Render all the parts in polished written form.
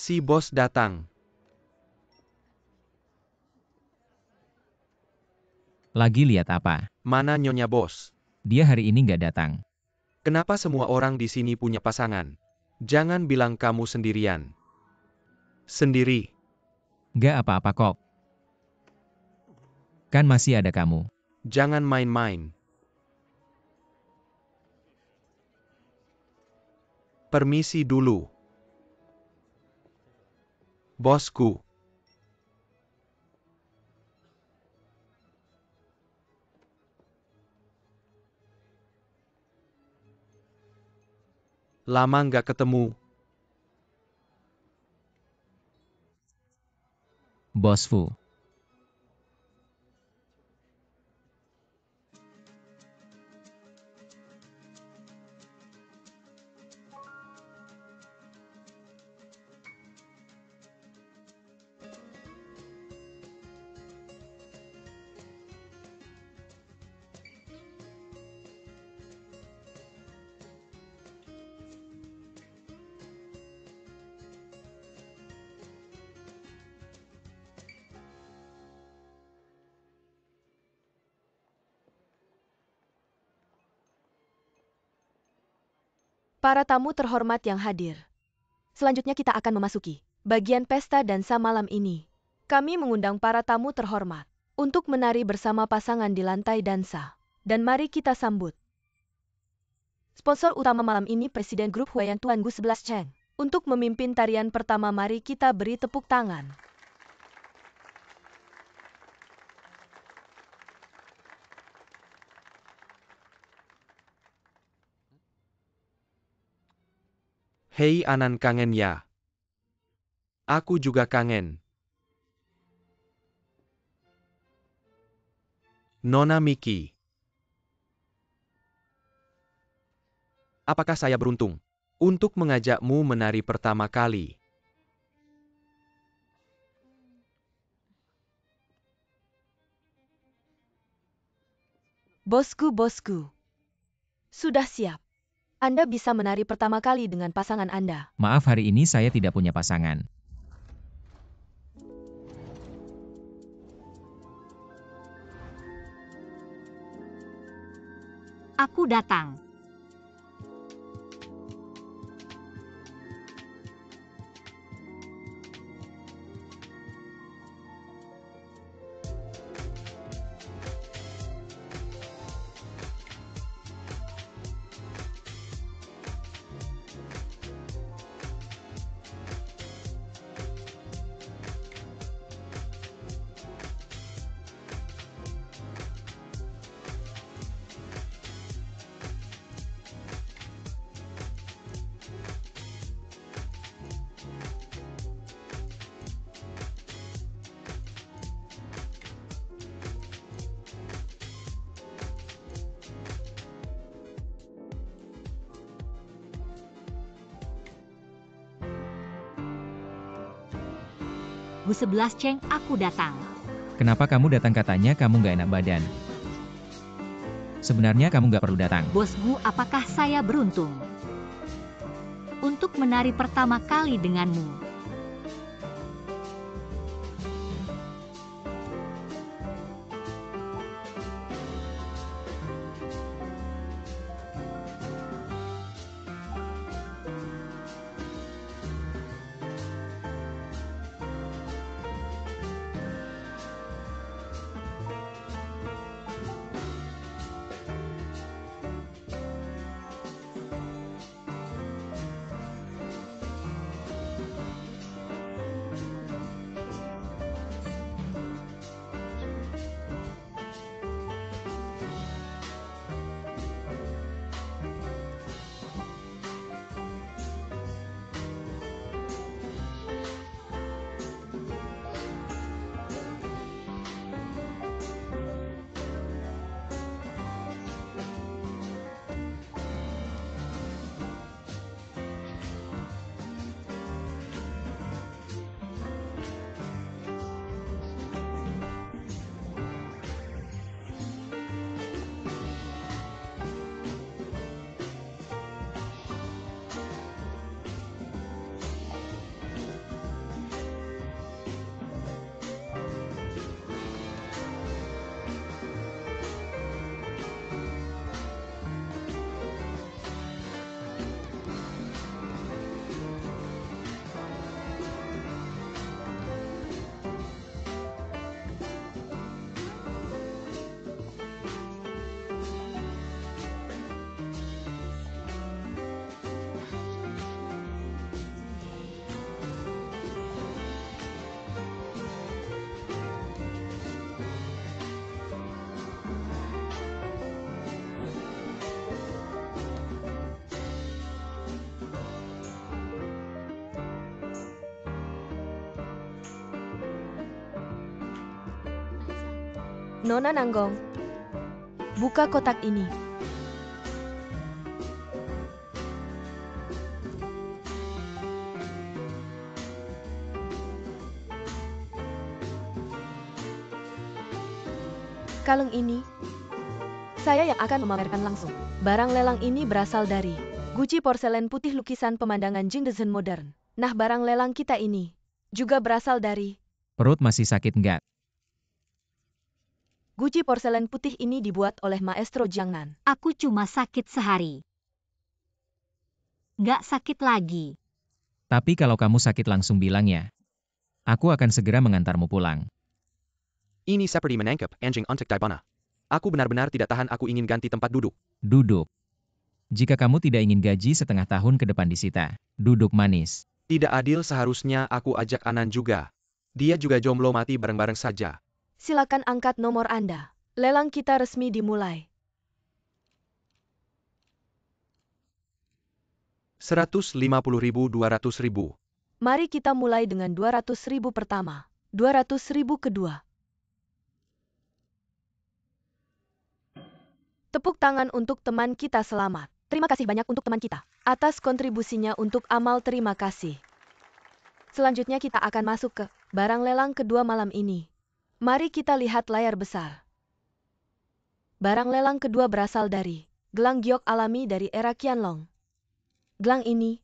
Si bos datang. Lagi lihat apa? Mana Nyonya Bos? Dia hari ini nggak datang. Kenapa semua orang di sini punya pasangan? Jangan bilang kamu sendirian. Sendiri. Nggak apa-apa kok. Kan masih ada kamu. Jangan main-main. Permisi dulu. Bosku. Lama nggak ketemu. Bos Fu. Para tamu terhormat yang hadir. Selanjutnya kita akan memasuki bagian pesta dansa malam ini. Kami mengundang para tamu terhormat untuk menari bersama pasangan di lantai dansa. Dan mari kita sambut. Sponsor utama malam ini Presiden Grup Huayan Tuan Gu 11 Cheng. Untuk memimpin tarian pertama mari kita beri tepuk tangan. Hei Anan kangen ya? Aku juga kangen. Nona Miki. Apakah saya beruntung untuk mengajakmu menari pertama kali? Bosku. Sudah siap. Anda bisa menari pertama kali dengan pasangan Anda. Maaf hari ini saya tidak punya pasangan. Aku datang. Gu 11 Cheng, aku datang. Kenapa kamu datang katanya kamu nggak enak badan? Sebenarnya kamu nggak perlu datang. Bos Gu, apakah saya beruntung untuk menari pertama kali denganmu? Nona Nanggong, buka kotak ini. Kalung ini, saya yang akan memamerkan langsung. Barang lelang ini berasal dari guci porselen putih lukisan pemandangan Jing Design modern. Nah, barang lelang kita ini juga berasal dari Perut masih sakit nggak? guci porselen putih ini dibuat oleh Maestro Jiangnan. Aku cuma sakit sehari. Nggak sakit lagi. Tapi kalau kamu sakit langsung bilang ya. Aku akan segera mengantarmu pulang. Ini seperti menangkap anjing untuk dibana. Aku benar-benar tidak tahan, aku ingin ganti tempat duduk. Duduk. Jika kamu tidak ingin gaji setengah tahun ke depan disita, duduk manis. Tidak adil, seharusnya aku ajak Anan juga. Dia juga jomblo, mati bareng-bareng saja. Silakan angkat nomor Anda. Lelang kita resmi dimulai. 150.000, 200.000. Mari kita mulai dengan 200.000 pertama, 200.000 kedua. Tepuk tangan untuk teman kita selamat. Terima kasih banyak untuk teman kita atas kontribusinya untuk amal, terima kasih. Selanjutnya kita akan masuk ke barang lelang kedua malam ini. Mari kita lihat layar besar. Barang lelang kedua berasal dari gelang giok alami dari era Qianlong. Gelang ini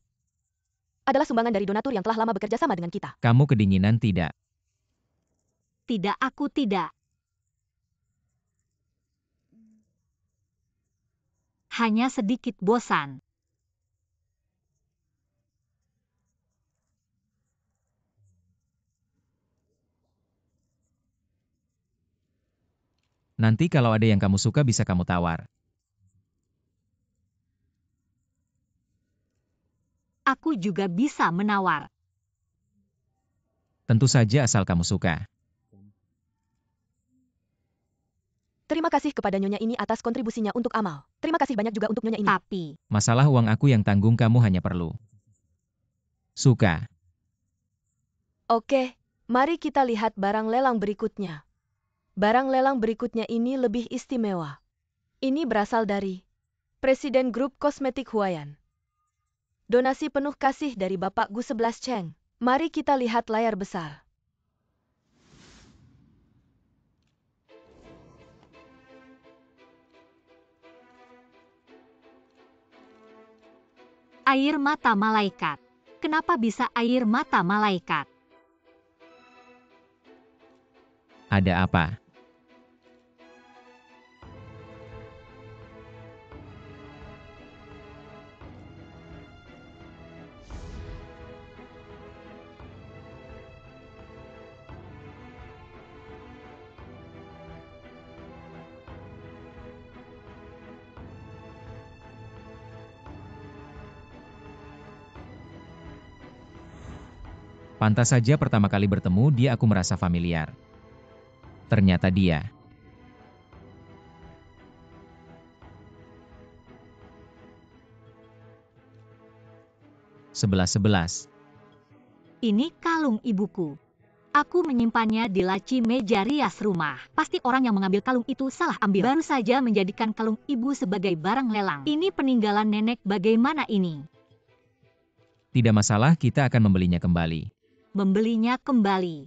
adalah sumbangan dari donatur yang telah lama bekerja sama dengan kita. Kamu kedinginan tidak? Tidak, aku tidak. Hanya sedikit bosan. Nanti kalau ada yang kamu suka bisa kamu tawar. Aku juga bisa menawar. Tentu saja asal kamu suka. Terima kasih kepada Nyonya ini atas kontribusinya untuk amal. Terima kasih banyak juga untuk Nyonya ini. Tapi, Masalah uang aku yang tanggung, kamu hanya perlu suka. Oke, mari kita lihat barang lelang berikutnya. Barang lelang berikutnya ini lebih istimewa. Ini berasal dari Presiden Grup Kosmetik Huayan. Donasi penuh kasih dari Bapak Gu 11 Cheng. Mari kita lihat layar besar. air mata malaikat. Kenapa bisa air mata malaikat? Ada apa? Pantas saja pertama kali bertemu dia aku merasa familiar. Ternyata dia. Sebelas. Ini kalung ibuku. Aku menyimpannya di laci meja rias rumah. Pasti orang yang mengambil kalung itu salah ambil. Baru saja menjadikan kalung ibu sebagai barang lelang. Ini peninggalan nenek, bagaimana ini? Tidak masalah, kita akan membelinya kembali. Membelinya kembali.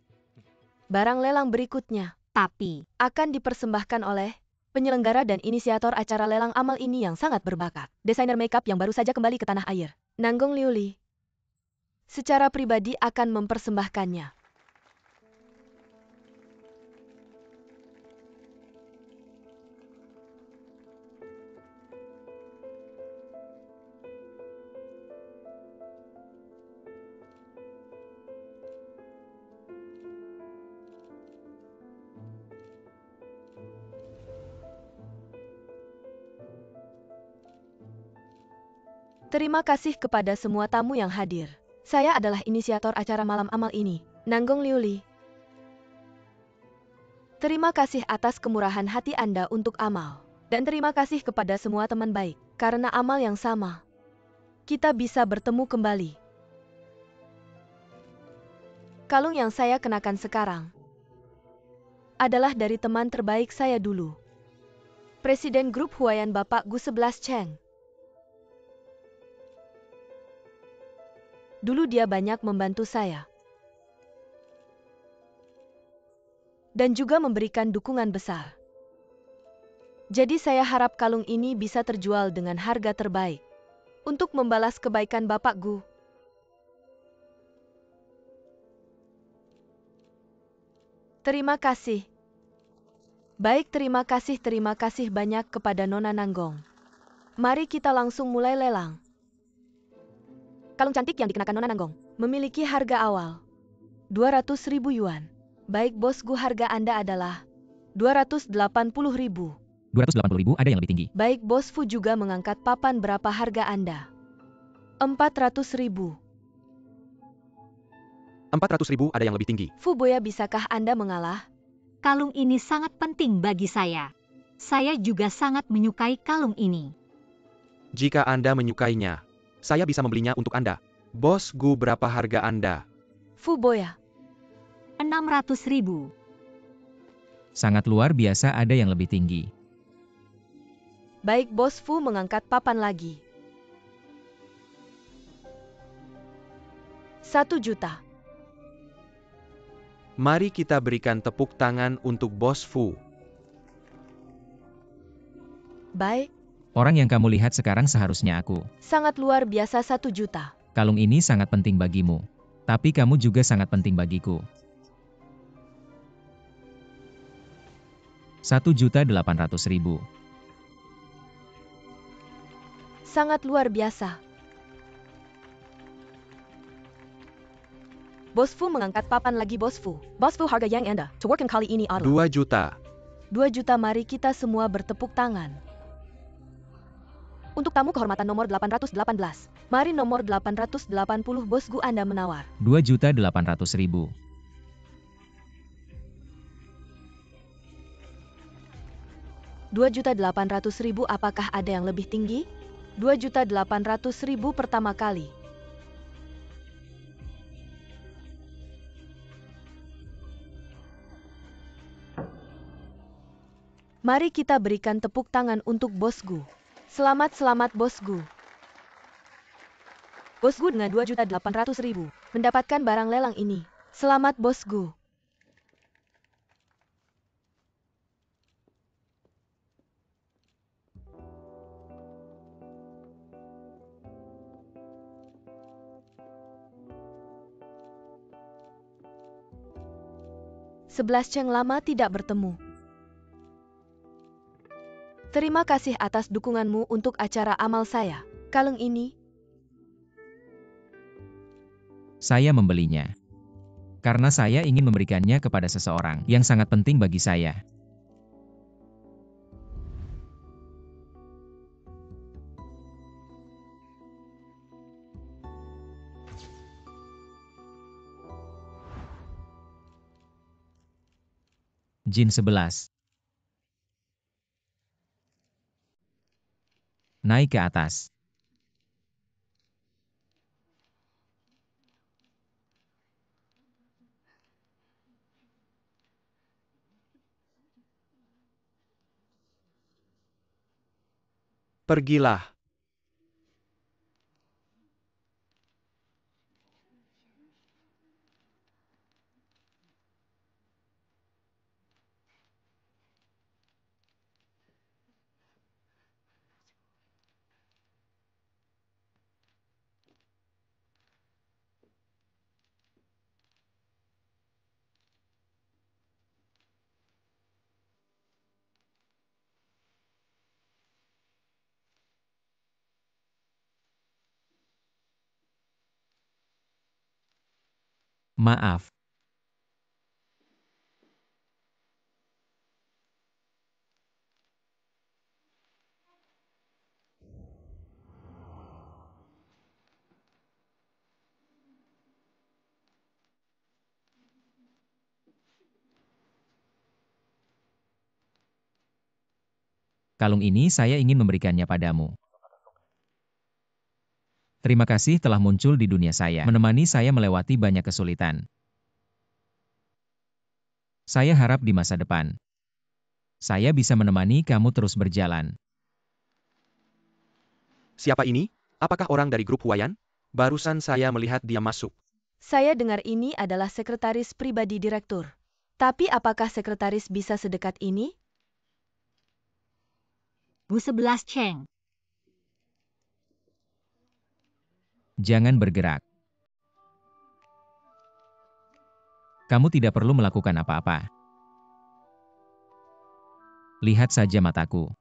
Barang lelang berikutnya Tapi, akan dipersembahkan oleh penyelenggara dan inisiator acara lelang amal ini yang sangat berbakat. Desainer makeup yang baru saja kembali ke tanah air. Nanggong Liuli secara pribadi akan mempersembahkannya. Terima kasih kepada semua tamu yang hadir. Saya adalah inisiator acara malam amal ini, Nanggong Liuli. Terima kasih atas kemurahan hati Anda untuk amal. Dan terima kasih kepada semua teman baik. Karena amal yang sama, kita bisa bertemu kembali. Kalung yang saya kenakan sekarang adalah dari teman terbaik saya dulu. Presiden grup Huayan Bapak Gu 11 Cheng. Dulu dia banyak membantu saya. Dan juga memberikan dukungan besar. Jadi saya harap kalung ini bisa terjual dengan harga terbaik. Untuk membalas kebaikan Bapak Gu. Terima kasih. Baik, terima kasih banyak kepada Nona Nanggong. Mari kita langsung mulai lelang. Kalung cantik yang dikenakan Nona Nanggong memiliki harga awal 200.000 yuan. Baik bos Gu, harga Anda adalah 280.000. 280.000 ada yang lebih tinggi. Baik bos Fu juga mengangkat papan, berapa harga Anda? 400.000. 400.000 ada yang lebih tinggi. Fu Boya, bisakah Anda mengalah? Kalung ini sangat penting bagi saya. Saya juga sangat menyukai kalung ini. Jika Anda menyukainya, saya bisa membelinya untuk Anda. Bos Gu, berapa harga Anda? Fu Boya, 600.000. Sangat luar biasa, ada yang lebih tinggi. baik bos Fu mengangkat papan lagi. 1 juta. Mari kita berikan tepuk tangan untuk Bos Fu. Baik, Orang yang kamu lihat sekarang seharusnya aku. sangat luar biasa, 1 juta. Kalung ini sangat penting bagimu. Tapi kamu juga sangat penting bagiku. 1.800.000. Sangat luar biasa. Bos Fu mengangkat papan lagi. Bos Fu, harga yang Anda tawarkan kali ini adalah 2 juta. 2 juta. Mari kita semua bertepuk tangan. Untuk tamu kehormatan nomor 818. Mari nomor 880 Bos Gu, Anda menawar. 2.800.000. 2.800.000. Apakah ada yang lebih tinggi? 2.800.000 pertama kali. Mari kita berikan tepuk tangan untuk Bos Gu. Selamat Bos Gu. Bos Gu dengan 2.800.000 mendapatkan barang lelang ini. Selamat Bos Gu. Sebelas Cheng lama tidak bertemu. Terima kasih atas dukunganmu untuk acara amal saya. Kalung ini, Saya membelinya. Karena saya ingin memberikannya kepada seseorang yang sangat penting bagi saya. Jin 11. Naik ke atas. Pergilah. Maaf. Kalung ini saya ingin memberikannya padamu. Terima kasih telah muncul di dunia saya, menemani saya melewati banyak kesulitan. Saya harap di masa depan, saya bisa menemani kamu terus berjalan. Siapa ini? Apakah orang dari grup Huayan? Barusan saya melihat dia masuk. Saya dengar ini adalah sekretaris pribadi direktur. Tapi apakah sekretaris bisa sedekat ini? Bu 11 Cheng. Jangan bergerak. Kamu tidak perlu melakukan apa-apa. Lihat saja mataku.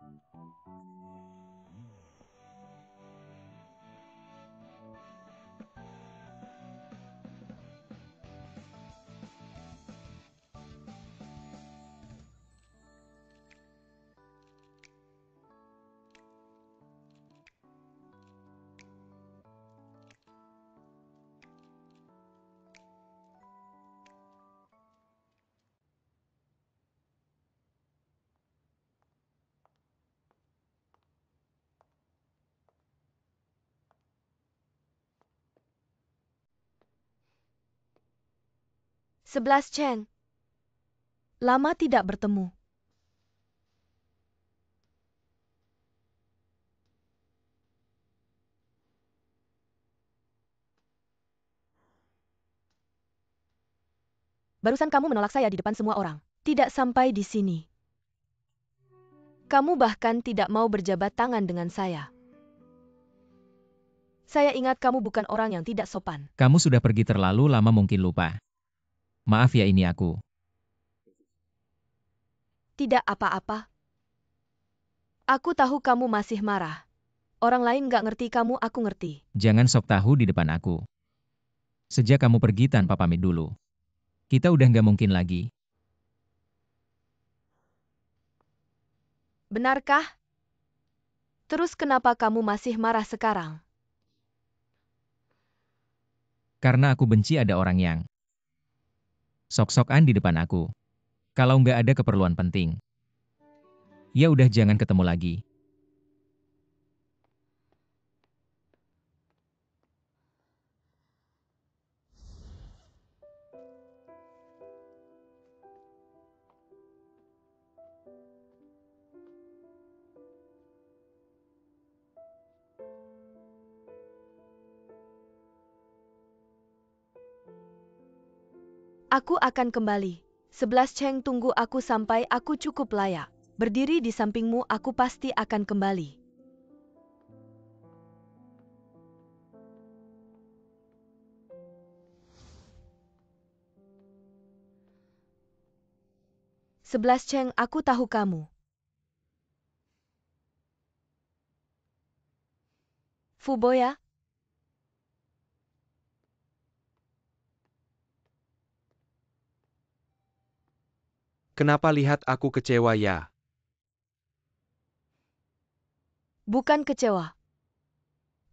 Sebelas Cheng. Lama tidak bertemu. Barusan kamu menolak saya di depan semua orang. Tidak sampai di sini. Kamu bahkan tidak mau berjabat tangan dengan saya. Saya ingat kamu bukan orang yang tidak sopan. Kamu sudah pergi terlalu lama mungkin lupa. Maaf ya ini aku. Tidak apa-apa. Aku tahu kamu masih marah. Orang lain gak ngerti kamu, aku ngerti. Jangan sok tahu di depan aku. Sejak kamu pergi tanpa pamit dulu, kita udah nggak mungkin lagi. Benarkah? Terus kenapa kamu masih marah sekarang? Karena aku benci ada orang yang sok-sokan di depan aku. Kalau nggak ada keperluan penting, ya udah jangan ketemu lagi. Aku akan kembali. 11 Cheng, tunggu aku sampai aku cukup layak. Berdiri di sampingmu, aku pasti akan kembali. Sebelas Cheng, aku tahu kamu. Fuboya? Kenapa lihat aku kecewa ya? Bukan kecewa.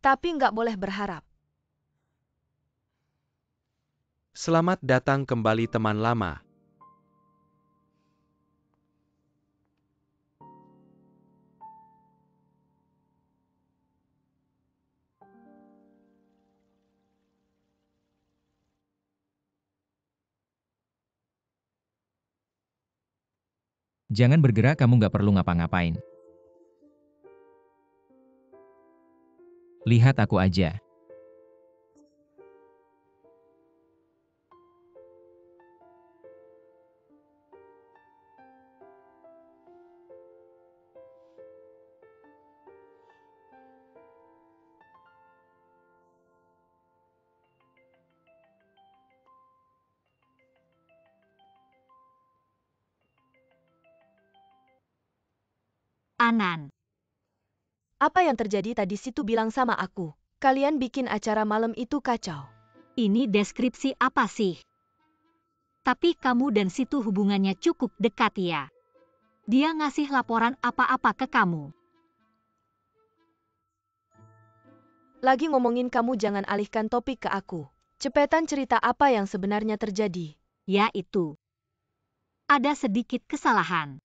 Tapi nggak boleh berharap. Selamat datang kembali teman lama. Jangan bergerak, kamu nggak perlu ngapa-ngapain. Lihat aku aja. Anan. Apa yang terjadi tadi? Situ bilang sama aku. Kalian bikin acara malam itu kacau. Ini deskripsi apa sih? Tapi kamu dan Situ hubungannya cukup dekat ya. Dia ngasih laporan apa-apa ke kamu. Lagi ngomongin kamu, jangan alihkan topik ke aku. Cepetan cerita apa yang sebenarnya terjadi. Ya itu. Ada sedikit kesalahan.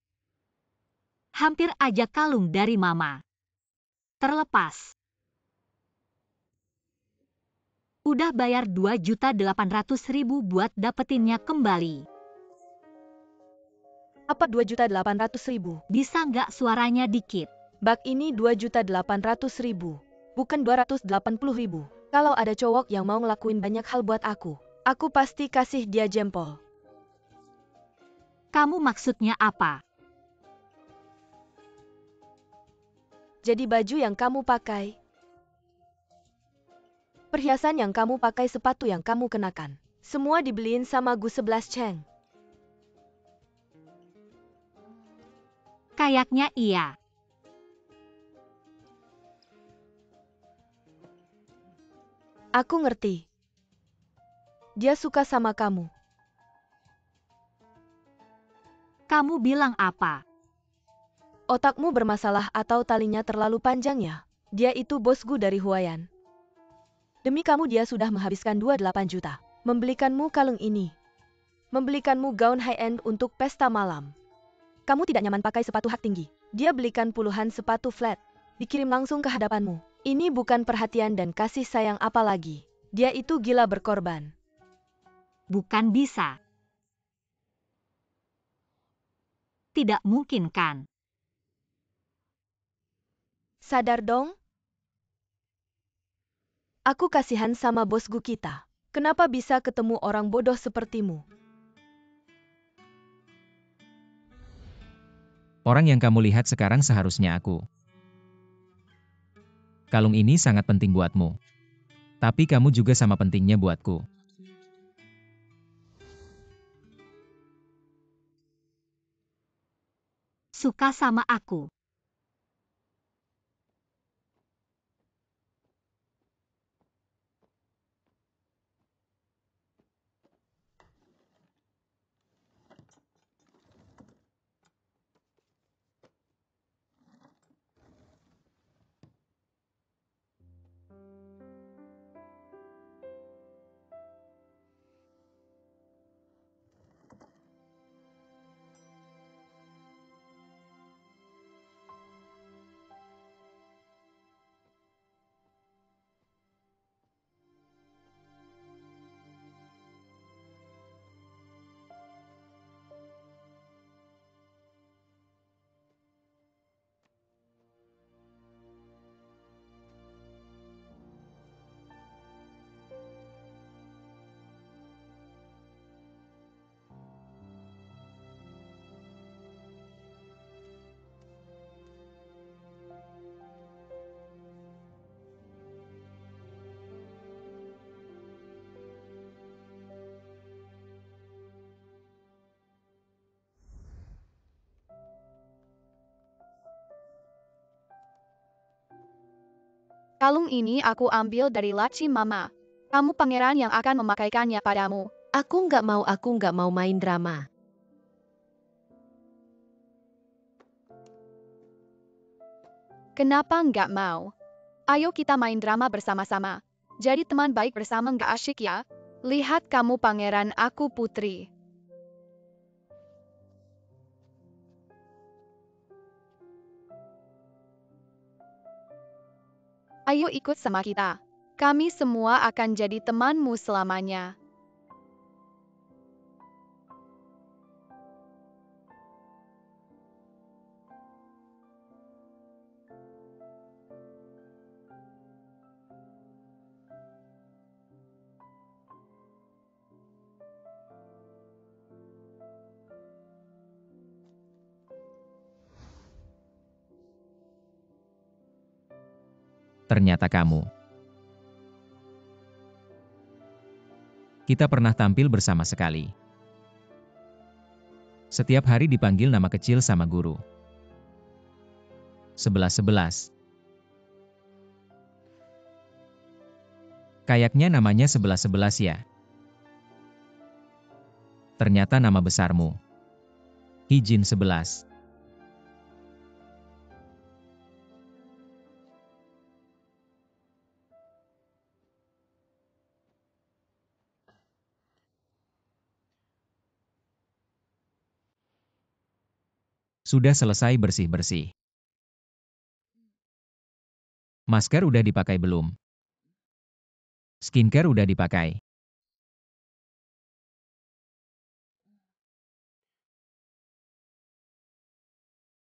Hampir aja kalung dari Mama terlepas. Udah bayar 2.800.000 buat dapetinnya kembali. Apa 2.800.000? Bisa nggak suaranya dikit? Bak ini 2.800.000, bukan 280.000. Kalau ada cowok yang mau ngelakuin banyak hal buat aku pasti kasih dia jempol. Kamu maksudnya apa? Jadi baju yang kamu pakai, perhiasan yang kamu pakai, sepatu yang kamu kenakan, semua dibeliin sama Gu 11 Cheng. Kayaknya iya. Aku ngerti. Dia suka sama kamu. Kamu bilang apa? Otakmu bermasalah atau talinya terlalu panjang ya? Dia itu bos Gu dari Huayan. Demi kamu dia sudah menghabiskan 28 juta. Membelikanmu kalung ini. Membelikanmu gaun high-end untuk pesta malam. Kamu tidak nyaman pakai sepatu hak tinggi. Dia belikan puluhan sepatu flat. Dikirim langsung ke hadapanmu. Ini bukan perhatian dan kasih sayang apalagi. Dia itu gila berkorban. Bukan bisa. Tidak mungkin kan? Sadar dong? Aku kasihan sama bos Gu kita. Kenapa bisa ketemu orang bodoh sepertimu? Orang yang kamu lihat sekarang seharusnya aku. Kalung ini sangat penting buatmu. Tapi kamu juga sama pentingnya buatku. Suka sama aku. Kalung ini aku ambil dari laci mama. Kamu pangeran yang akan memakaikannya padamu. Aku nggak mau main drama. Kenapa nggak mau? Ayo kita main drama bersama-sama. Jadi teman baik bersama nggak asyik ya? Lihat kamu pangeran, aku putri. Ayo ikut sama kita. Kami semua akan jadi temanmu selamanya. Ternyata kamu. Kita pernah tampil bersama sekali. Setiap hari dipanggil nama kecil sama guru. 11-11. Kayaknya namanya 11-11 ya. Ternyata nama besarmu. Hijin 11. Sudah selesai bersih-bersih. Masker udah dipakai belum? Skincare udah dipakai.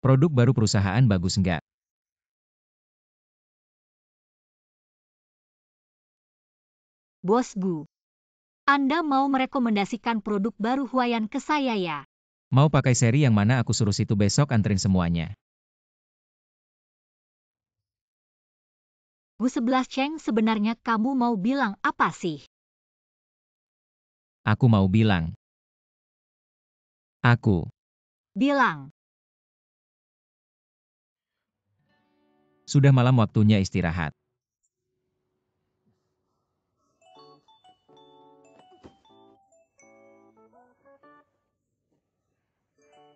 Produk baru perusahaan bagus nggak? Bos Bu, Anda mau merekomendasikan produk baru Huayan ke saya ya? Mau pakai seri yang mana aku suruh situ besok anterin semuanya. Bu 11 Cheng, sebenarnya kamu mau bilang apa sih? Aku mau bilang. Aku. Bilang. Sudah malam waktunya istirahat.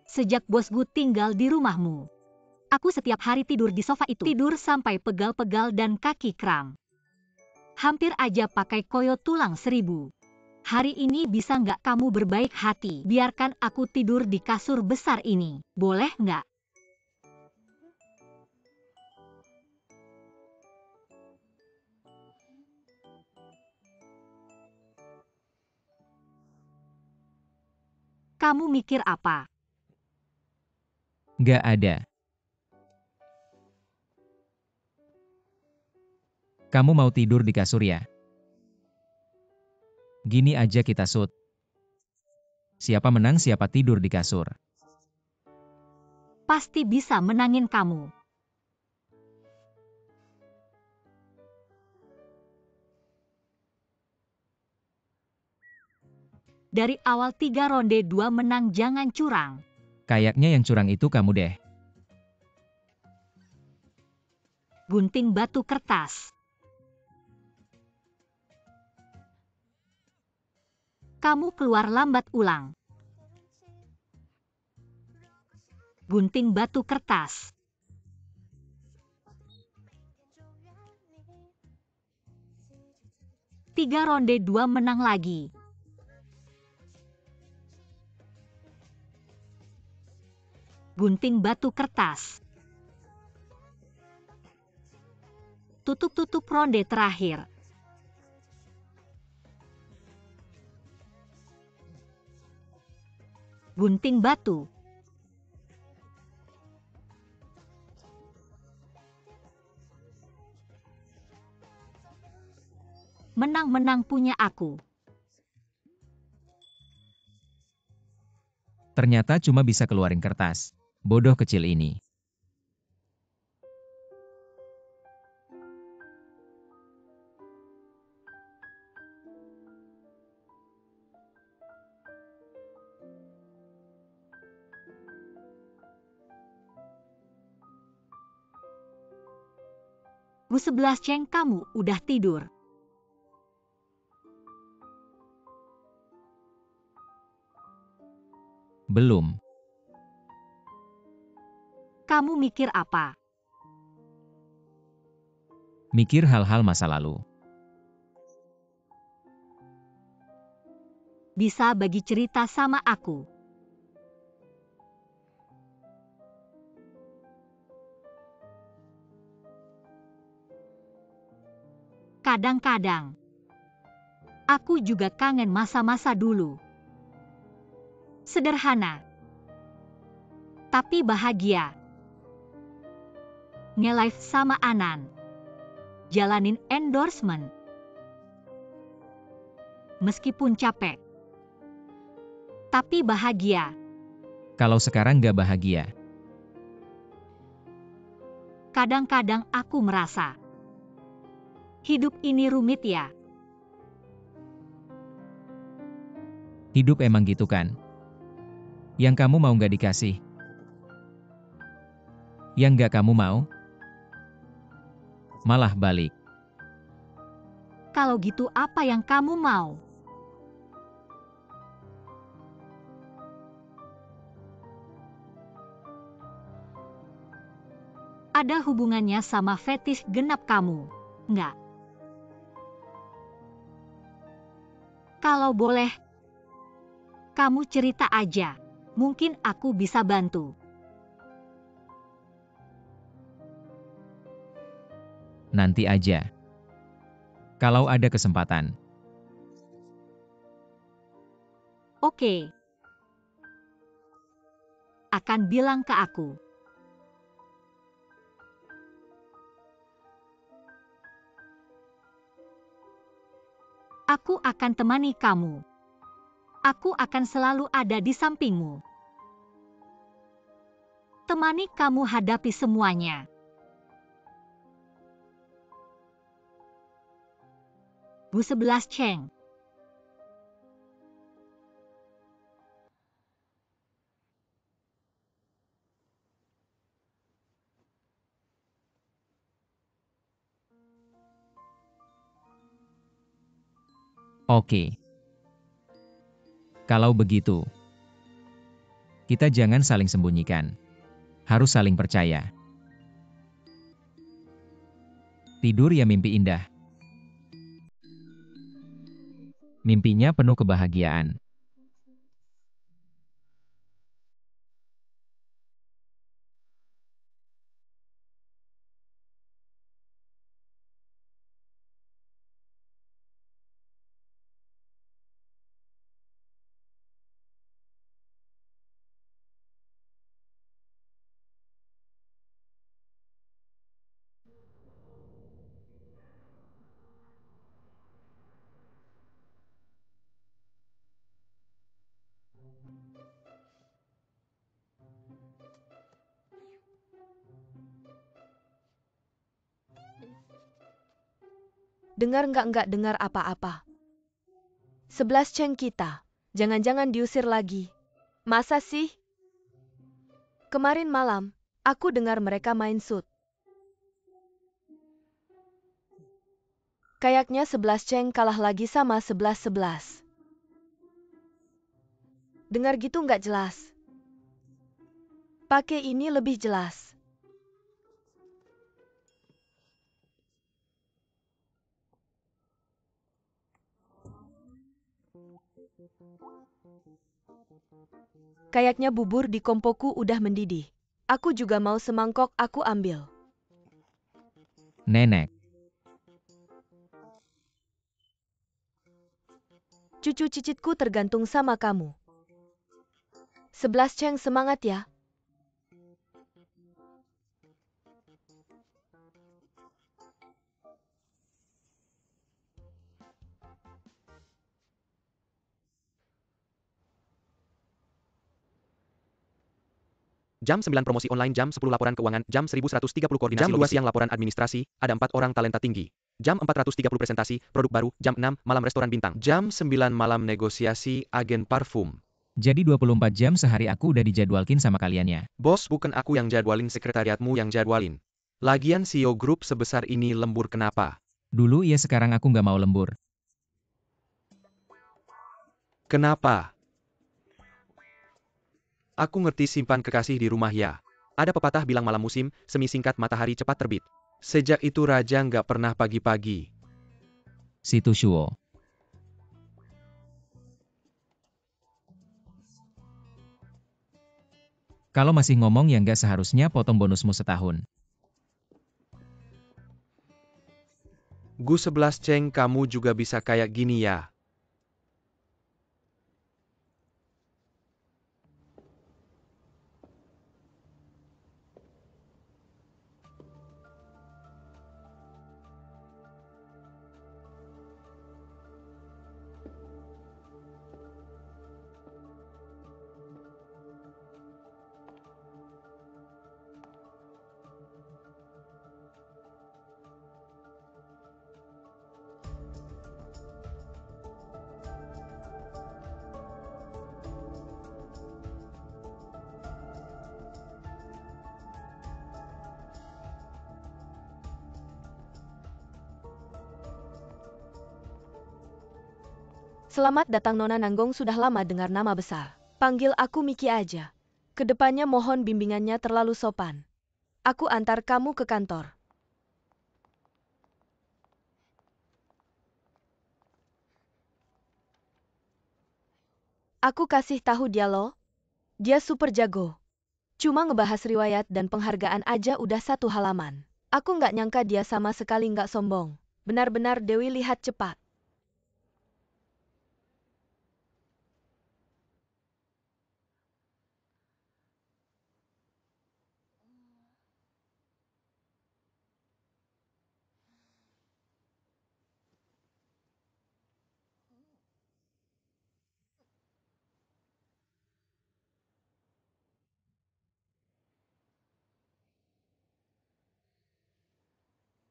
Sejak Bos Bu tinggal di rumahmu, aku setiap hari tidur di sofa itu. Tidur sampai pegal-pegal dan kaki kram. Hampir aja pakai koyo tulang 1000. Hari ini bisa nggak kamu berbaik hati? Biarkan aku tidur di kasur besar ini. Boleh nggak? Kamu mikir apa? Nggak ada. Kamu mau tidur di kasur ya? Gini aja kita shoot. Siapa menang siapa tidur di kasur. Pasti bisa menangin kamu. Dari awal 3 ronde 2 menang, jangan curang. Kayaknya yang curang itu kamu deh. Gunting batu kertas. Kamu keluar lambat, ulang. Gunting batu kertas. Tiga ronde 2 menang lagi. Gunting batu kertas. Tutup-tutup ronde terakhir. Gunting batu. Menang-menang punya aku. Ternyata cuma bisa keluarin kertas. Bodoh kecil ini. Bu 11 Cheng, kamu udah tidur? Belum. Kamu mikir apa? Mikir hal-hal masa lalu. Bisa bagi cerita sama aku? Kadang-kadang, aku juga kangen masa-masa dulu. Sederhana, tapi bahagia. Nge-live sama Anan. Jalanin endorsement. Meskipun capek, tapi bahagia. Kalau sekarang nggak bahagia. Kadang-kadang aku merasa hidup ini rumit ya. Hidup emang gitu kan? Yang kamu mau nggak dikasih. Yang nggak kamu mau, malah balik. Kalau gitu apa yang kamu mau? Ada hubungannya sama fetish genap kamu? Nggak. Kalau boleh, kamu cerita aja. Mungkin aku bisa bantu. Nanti aja. Kalau ada kesempatan. Oke. Akan bilang ke aku. Aku akan temani kamu. Aku akan selalu ada di sampingmu. Temani kamu hadapi semuanya. Bu 11 Cheng. Oke. Kalau begitu, kita jangan saling sembunyikan. Harus saling percaya. Tidur ya mimpi indah. Mimpinya penuh kebahagiaan. Dengar nggak dengar apa-apa. 11 Cheng kita. Jangan-jangan diusir lagi. Masa sih? Kemarin malam, aku dengar mereka main shoot. Kayaknya 11 Cheng kalah lagi sama 11-11. Dengar gitu nggak jelas. Pakai ini lebih jelas. Kayaknya bubur di kompoku udah mendidih. Aku juga mau semangkok, aku ambil. Nenek, Cucu cicitku tergantung sama kamu. 11 Cheng semangat ya. Jam 9 promosi online, jam 10 laporan keuangan, jam 1130 koordinasi jam 2 siang laporan administrasi, ada 4 orang talenta tinggi. Jam 430 presentasi, produk baru, jam 6 malam restoran bintang. Jam 9 malam negosiasi, agen parfum. jadi 24 jam sehari aku udah dijadwalkin sama kaliannya. Bos, bukan aku yang jadwalin, sekretariatmu yang jadwalin. Lagian CEO grup sebesar ini lembur kenapa? Dulu ya, sekarang aku nggak mau lembur. Kenapa? Aku ngerti simpan kekasih di rumah ya. Ada pepatah bilang malam musim, semi singkat matahari cepat terbit. Sejak itu raja nggak pernah pagi-pagi. Situ Shuo. Kalau masih ngomong ya nggak seharusnya potong bonusmu setahun. Gu 11 Cheng, kamu juga bisa kayak gini ya? Selamat datang Nona Nanggong, sudah lama dengar nama besar. Panggil aku Miki aja. Kedepannya mohon bimbingannya terlalu sopan. Aku antar kamu ke kantor. Aku kasih tahu dia loh. Dia super jago. Cuma ngebahas riwayat dan penghargaan aja udah 1 halaman. Aku nggak nyangka dia sama sekali nggak sombong. Benar-benar Dewi lihat cepat.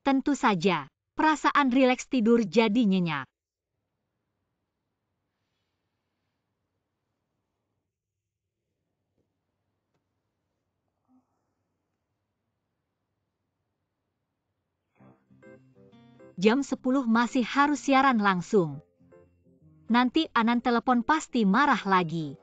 Tentu saja, perasaan rileks tidur jadi nyenyak. Jam 10 masih harus siaran langsung. Nanti Anan telepon pasti marah lagi.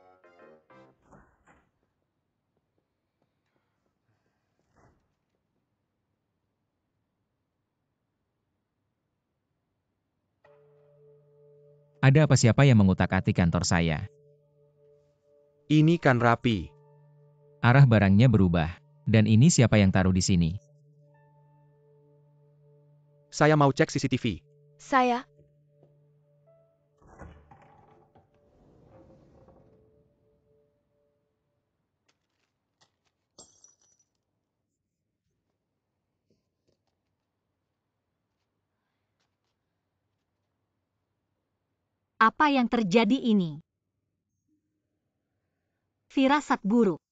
Ada apa, siapa yang mengutak-atik kantor saya? Ini kan rapi. Arah barangnya berubah. Dan ini siapa yang taruh di sini? Saya mau cek CCTV. Saya, Apa yang terjadi ini? Firasat buruk.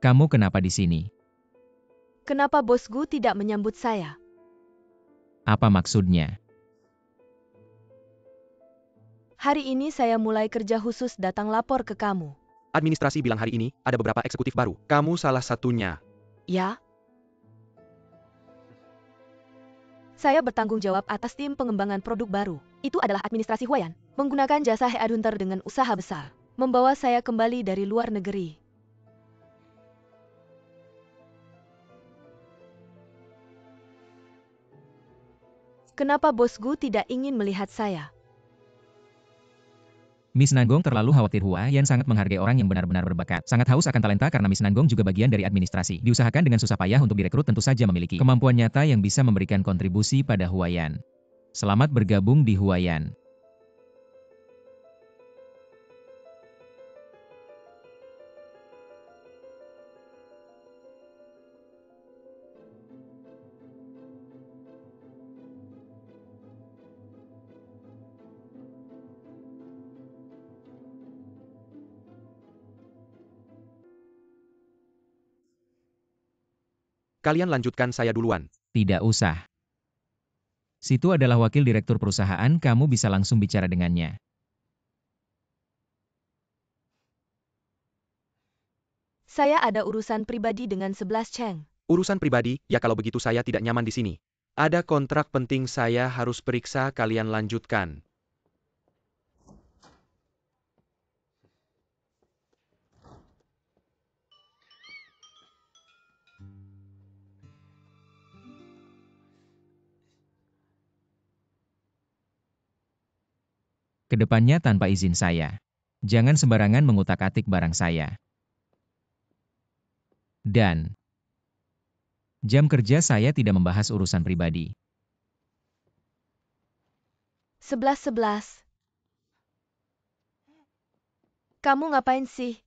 Kamu kenapa di sini? kenapa bosku tidak menyambut saya? Apa maksudnya? Hari ini saya mulai kerja khusus datang lapor ke kamu. Administrasi bilang hari ini ada beberapa eksekutif baru. Kamu salah satunya. Ya? Saya bertanggung jawab atas tim pengembangan produk baru. Itu adalah administrasi Huayan, menggunakan jasa headhunter dengan usaha besar, membawa saya kembali dari luar negeri. Kenapa bosku tidak ingin melihat saya? Miss Nanggong terlalu khawatir. Huayan sangat menghargai orang yang benar-benar berbakat. Sangat haus akan talenta karena Miss Nanggong juga bagian dari administrasi. Diusahakan dengan susah payah untuk direkrut, tentu saja memiliki kemampuan nyata yang bisa memberikan kontribusi pada Huayan. Selamat bergabung di Huayan. Kalian lanjutkan, saya duluan. Tidak usah. Situ adalah wakil direktur perusahaan, kamu bisa langsung bicara dengannya. Saya ada urusan pribadi dengan 11 Cheng. Urusan pribadi, ya kalau begitu saya tidak nyaman di sini. Ada kontrak penting saya harus periksa, kalian lanjutkan. Kedepannya tanpa izin saya. Jangan sembarangan mengutak-atik barang saya. Dan jam kerja saya tidak membahas urusan pribadi. 11-11. Kamu ngapain sih?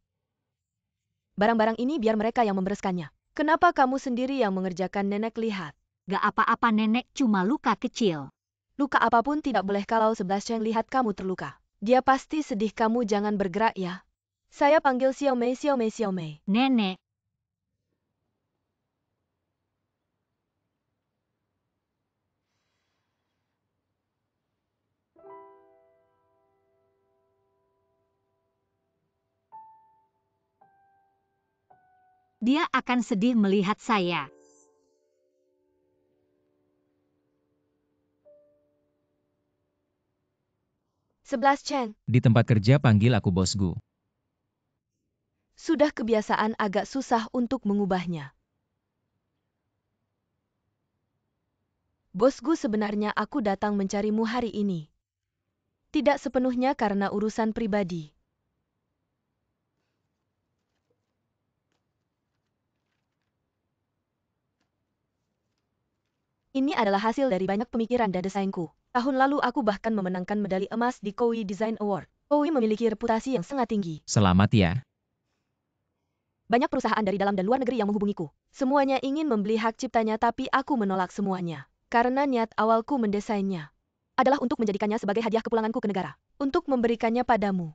Barang-barang ini biar mereka yang membereskannya. Kenapa kamu sendiri yang mengerjakan? Nenek lihat? Gak apa-apa nenek, cuma luka kecil. Luka apapun tidak boleh kalau 11 Cheng lihat kamu terluka. Dia pasti sedih, kamu jangan bergerak ya. Saya panggil Xiaomei, Xiaomei, Xiaomei. Nenek, dia akan sedih melihat saya. Sebelas Cheng, Di tempat kerja panggil aku bosku. sudah kebiasaan, agak susah untuk mengubahnya. Bosku, sebenarnya aku datang mencarimu hari ini. Tidak sepenuhnya karena urusan pribadi. Ini adalah hasil dari banyak pemikiran dan desainku. Tahun lalu aku bahkan memenangkan medali emas di Kowi Design Award. Kowi memiliki reputasi yang sangat tinggi. Selamat ya. Banyak perusahaan dari dalam dan luar negeri yang menghubungiku. Semuanya ingin membeli hak ciptanya tapi aku menolak semuanya. Karena niat awalku mendesainnya adalah untuk menjadikannya sebagai hadiah kepulanganku ke negara. Untuk memberikannya padamu.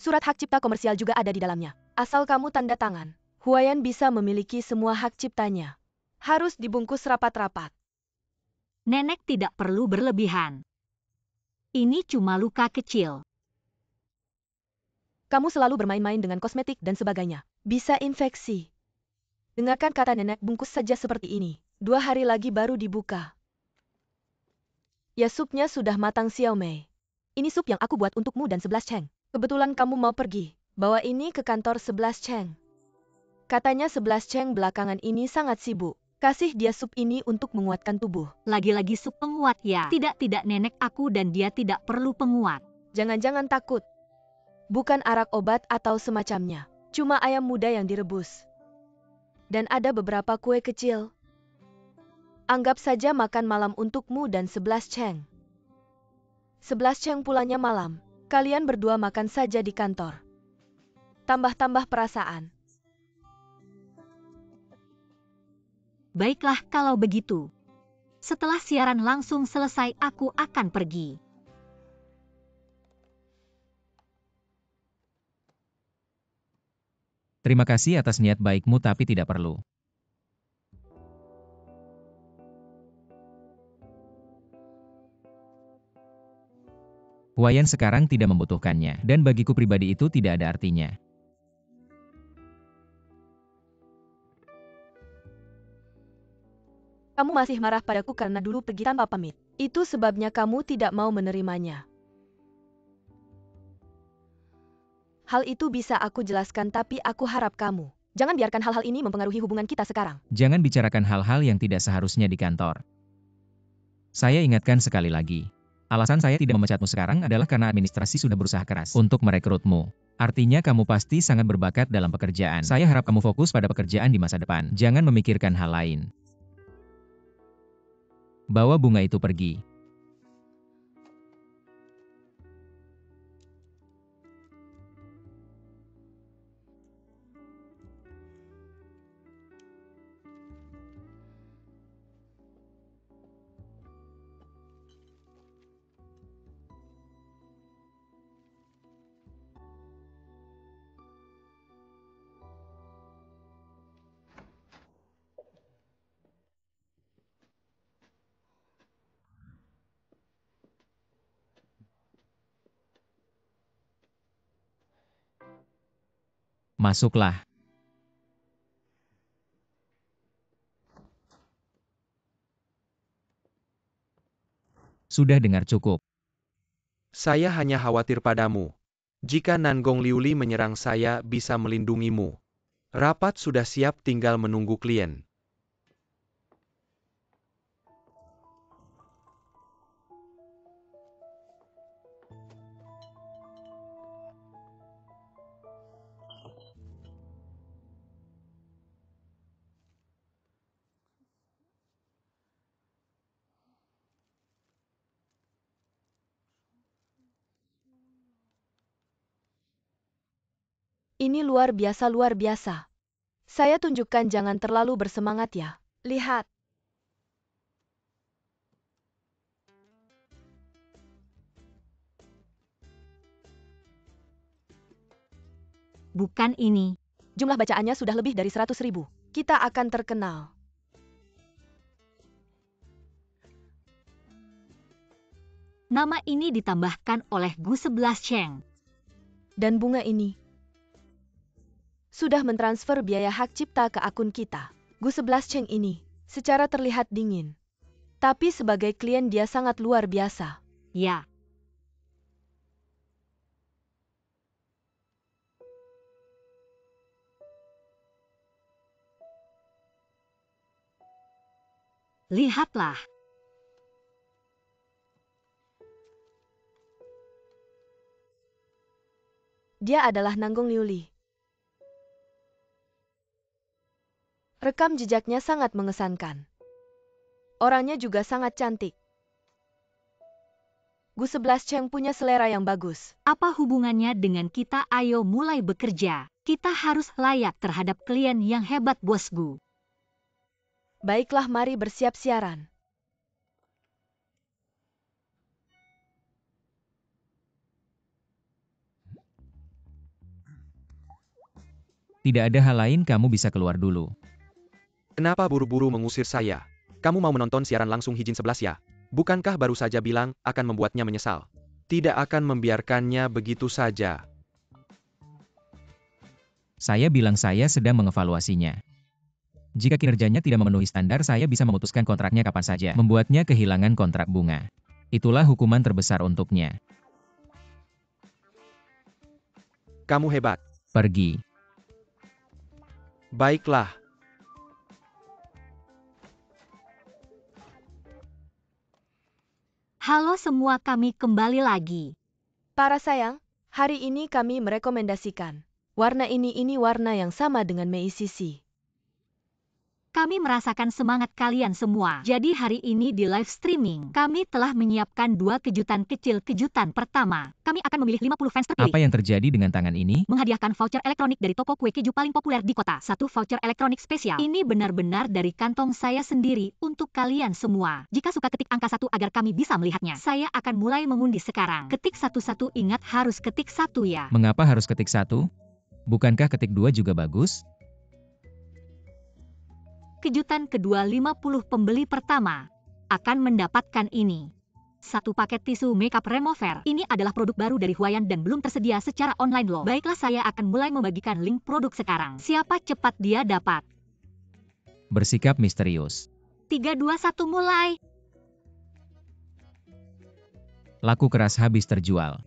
Surat hak cipta komersial juga ada di dalamnya. Asal kamu tanda tangan, Huayan bisa memiliki semua hak ciptanya. Harus dibungkus rapat-rapat. Nenek tidak perlu berlebihan. Ini cuma luka kecil. Kamu selalu bermain-main dengan kosmetik dan sebagainya. Bisa infeksi. Dengarkan kata nenek, bungkus saja seperti ini. 2 hari lagi baru dibuka. Ya, supnya sudah matang, Xiao Mei. Ini sup yang aku buat untukmu dan 11 Cheng. Kebetulan kamu mau pergi. Bawa ini ke kantor 11 Cheng. Katanya 11 Cheng belakangan ini sangat sibuk. Kasih dia sup ini untuk menguatkan tubuh. Lagi-lagi sup penguat ya. Tidak nenek, aku dan dia tidak perlu penguat. Jangan-jangan takut. Bukan arak obat atau semacamnya. Cuma ayam muda yang direbus. Dan ada beberapa kue kecil. Anggap saja makan malam untukmu dan 11 Cheng. 11 Cheng pulangnya malam. Kalian berdua makan saja di kantor. Tambah-tambah perasaan. Baiklah kalau begitu. Setelah siaran langsung selesai, aku akan pergi. Terima kasih atas niat baikmu tapi tidak perlu. Huayan sekarang tidak membutuhkannya, dan bagiku pribadi itu tidak ada artinya. Kamu masih marah padaku karena dulu pergi tanpa pamit. Itu sebabnya kamu tidak mau menerimanya. Hal itu bisa aku jelaskan, tapi aku harap kamu jangan biarkan hal-hal ini mempengaruhi hubungan kita sekarang. Jangan bicarakan hal-hal yang tidak seharusnya di kantor. Saya ingatkan sekali lagi. Alasan saya tidak memecatmu sekarang adalah karena administrasi sudah berusaha keras untuk merekrutmu. Artinya kamu pasti sangat berbakat dalam pekerjaan. Saya harap kamu fokus pada pekerjaan di masa depan. Jangan memikirkan hal lain. Bawa bunga itu pergi. Masuklah. Sudah dengar cukup. Saya hanya khawatir padamu. Jika Nangong Liuli menyerang, saya bisa melindungimu. Rapat sudah siap, tinggal menunggu klien. Ini luar biasa, luar biasa. Saya tunjukkan, jangan terlalu bersemangat ya. Lihat. Bukan ini. Jumlah bacaannya sudah lebih dari 100.000. Kita akan terkenal. Nama ini ditambahkan oleh Gu 11 Cheng. Dan bunga ini sudah mentransfer biaya hak cipta ke akun kita. Gu 11 Cheng ini secara terlihat dingin. Tapi sebagai klien dia sangat luar biasa. Ya. Lihatlah. Dia adalah Nanggong Liuli. Rekam jejaknya sangat mengesankan. Orangnya juga sangat cantik. Gu 11 Cheng punya selera yang bagus. Apa hubungannya dengan kita? Ayo mulai bekerja. Kita harus layak terhadap klien yang hebat, Bos Gu. Baiklah, mari bersiap siaran. Tidak ada hal lain, kamu bisa keluar dulu. Kenapa buru-buru mengusir saya? Kamu mau menonton siaran langsung Hijin 11 ya? Bukankah baru saja bilang akan membuatnya menyesal? Tidak akan membiarkannya begitu saja. Saya bilang saya sedang mengevaluasinya. Jika kinerjanya tidak memenuhi standar, saya bisa memutuskan kontraknya kapan saja, membuatnya kehilangan kontrak bunga. Itulah hukuman terbesar untuknya. Kamu hebat. Pergi. Baiklah. Halo semua, kami kembali lagi. Para sayang, hari ini kami merekomendasikan. Warna ini warna yang sama dengan Mei Sisi. Kami merasakan semangat kalian semua. Jadi hari ini di live streaming, kami telah menyiapkan 2 kejutan kecil. Kejutan pertama, kami akan memilih 50 fans terpilih. Apa yang terjadi dengan tangan ini? Menghadiahkan voucher elektronik dari toko kue keju paling populer di kota. 1 voucher elektronik spesial. Ini benar-benar dari kantong saya sendiri untuk kalian semua. Jika suka, ketik angka 1 agar kami bisa melihatnya. Saya akan mulai mengundi sekarang. Ketik 1-1, ingat harus ketik 1 ya. Mengapa harus ketik 1? Bukankah ketik 2 juga bagus? Kejutan kedua, 50 pembeli pertama akan mendapatkan ini. 1 paket tisu makeup remover. Ini adalah produk baru dari Huayan dan belum tersedia secara online loh. Baiklah, saya akan mulai membagikan link produk sekarang. Siapa cepat dia dapat. Bersikap misterius. 3, 2, 1 mulai. Laku keras habis terjual.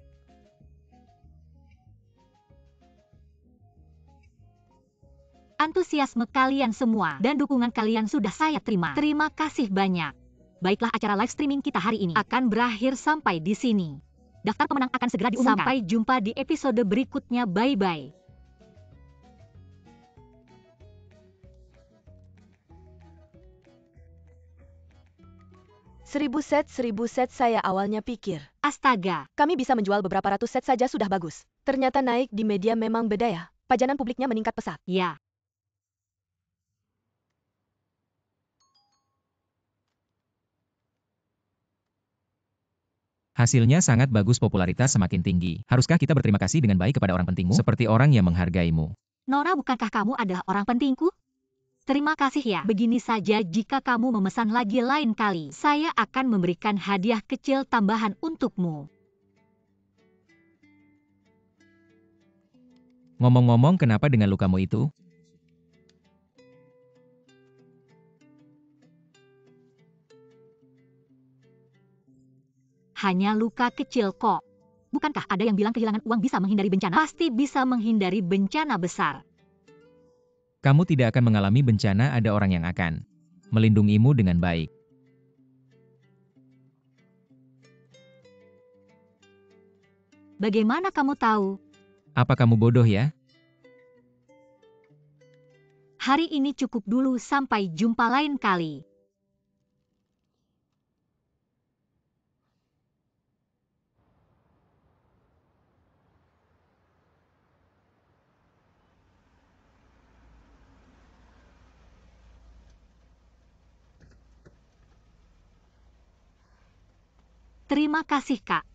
Antusiasme kalian semua dan dukungan kalian sudah saya terima. Terima kasih banyak. Baiklah, acara live streaming kita hari ini akan berakhir sampai di sini. Daftar pemenang akan segera diumumkan. Sampai jumpa di episode berikutnya. Bye-bye. Seribu set saya awalnya pikir. Astaga. Kami bisa menjual beberapa ratus set saja sudah bagus. Ternyata naik di media memang beda ya. Pajanan publiknya meningkat pesat. Ya. Hasilnya sangat bagus, popularitas semakin tinggi. Haruskah kita berterima kasih dengan baik kepada orang pentingmu? Seperti orang yang menghargaimu. Nora, bukankah kamu adalah orang pentingku? Terima kasih ya. Begini saja, jika kamu memesan lagi lain kali, saya akan memberikan hadiah kecil tambahan untukmu. Ngomong-ngomong, kenapa dengan lukamu itu? Hanya luka kecil kok. Bukankah ada yang bilang kehilangan uang bisa menghindari bencana? Pasti bisa menghindari bencana besar. Kamu tidak akan mengalami bencana, ada orang yang akan melindungimu dengan baik. Bagaimana kamu tahu? Apa kamu bodoh ya? Hari ini cukup dulu, sampai jumpa lain kali. Terima kasih, Kak.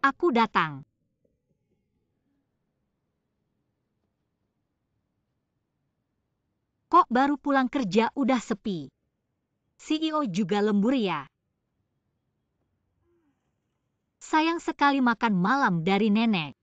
Aku datang. Kok baru pulang kerja udah sepi? CEO juga lembur ya? Sayang sekali makan malam dari nenek.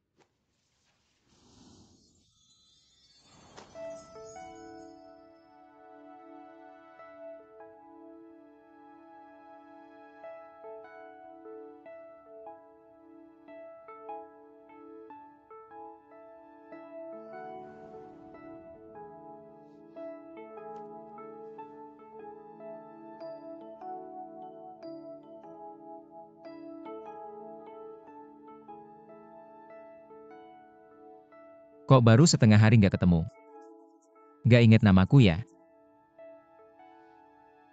Kok baru setengah hari nggak ketemu? Nggak inget namaku ya?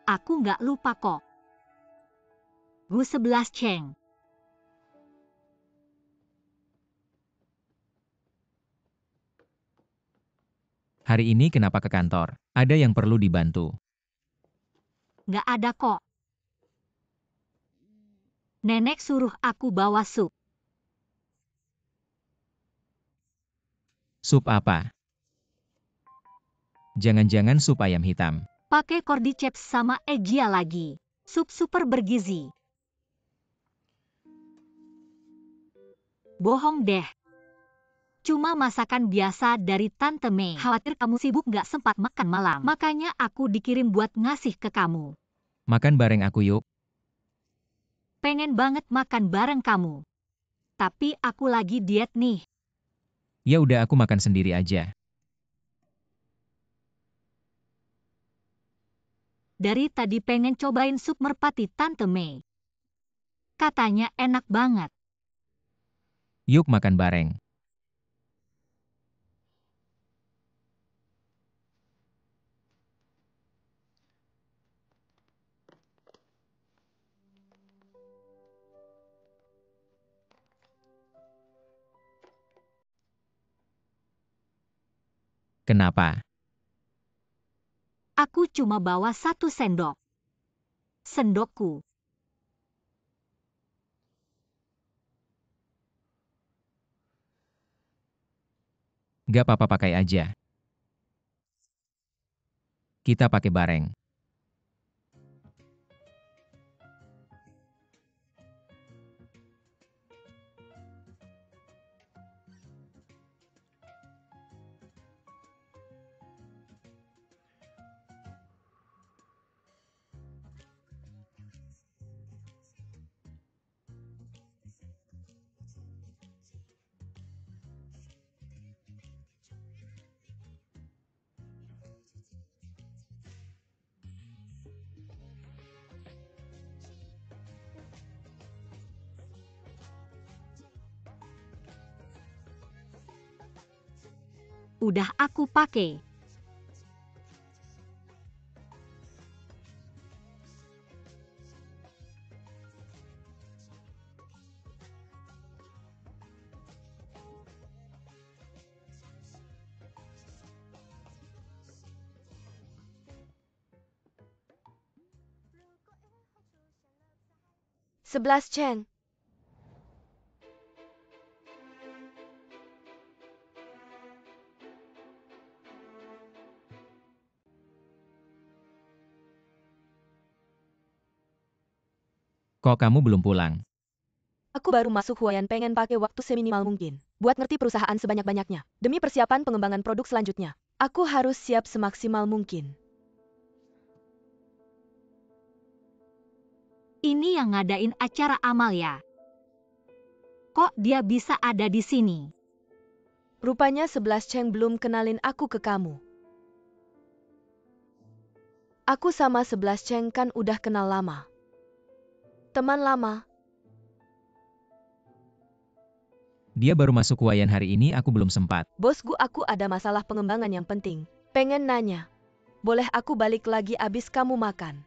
Aku nggak lupa kok. Gu 11 Cheng. Hari ini kenapa ke kantor? Ada yang perlu dibantu? Nggak ada kok. Nenek suruh aku bawa sup. Sup apa? Jangan-jangan sup ayam hitam. Pakai cordyceps sama Eggia lagi. Sup super bergizi. Bohong deh. Cuma masakan biasa dari Tante Mei. Khawatir kamu sibuk nggak sempat makan malam. Makanya aku dikirim buat ngasih ke kamu. Makan bareng aku yuk. Pengen banget makan bareng kamu. Tapi aku lagi diet nih. Ya udah aku makan sendiri aja. Dari tadi pengen cobain sup merpati Tante Mei. Katanya enak banget. Yuk makan bareng. Kenapa? Aku cuma bawa 1 sendok. Sendokku. Gak apa-apa pakai aja. Kita pakai bareng. Udah aku pakai. Sebelas Cheng. Kok kamu belum pulang? Aku baru masuk Huayan pengen pakai waktu seminimal mungkin. Buat ngerti perusahaan sebanyak-banyaknya. Demi persiapan pengembangan produk selanjutnya. Aku harus siap semaksimal mungkin. Ini yang ngadain acara amal ya. Kok dia bisa ada di sini? Rupanya 11 Cheng belum kenalin aku ke kamu. Aku sama 11 Cheng kan udah kenal lama. Teman lama. Dia baru masuk Huayan hari ini, aku belum sempat. Bosku, aku ada masalah pengembangan yang penting. Pengen nanya. Boleh aku balik lagi abis kamu makan?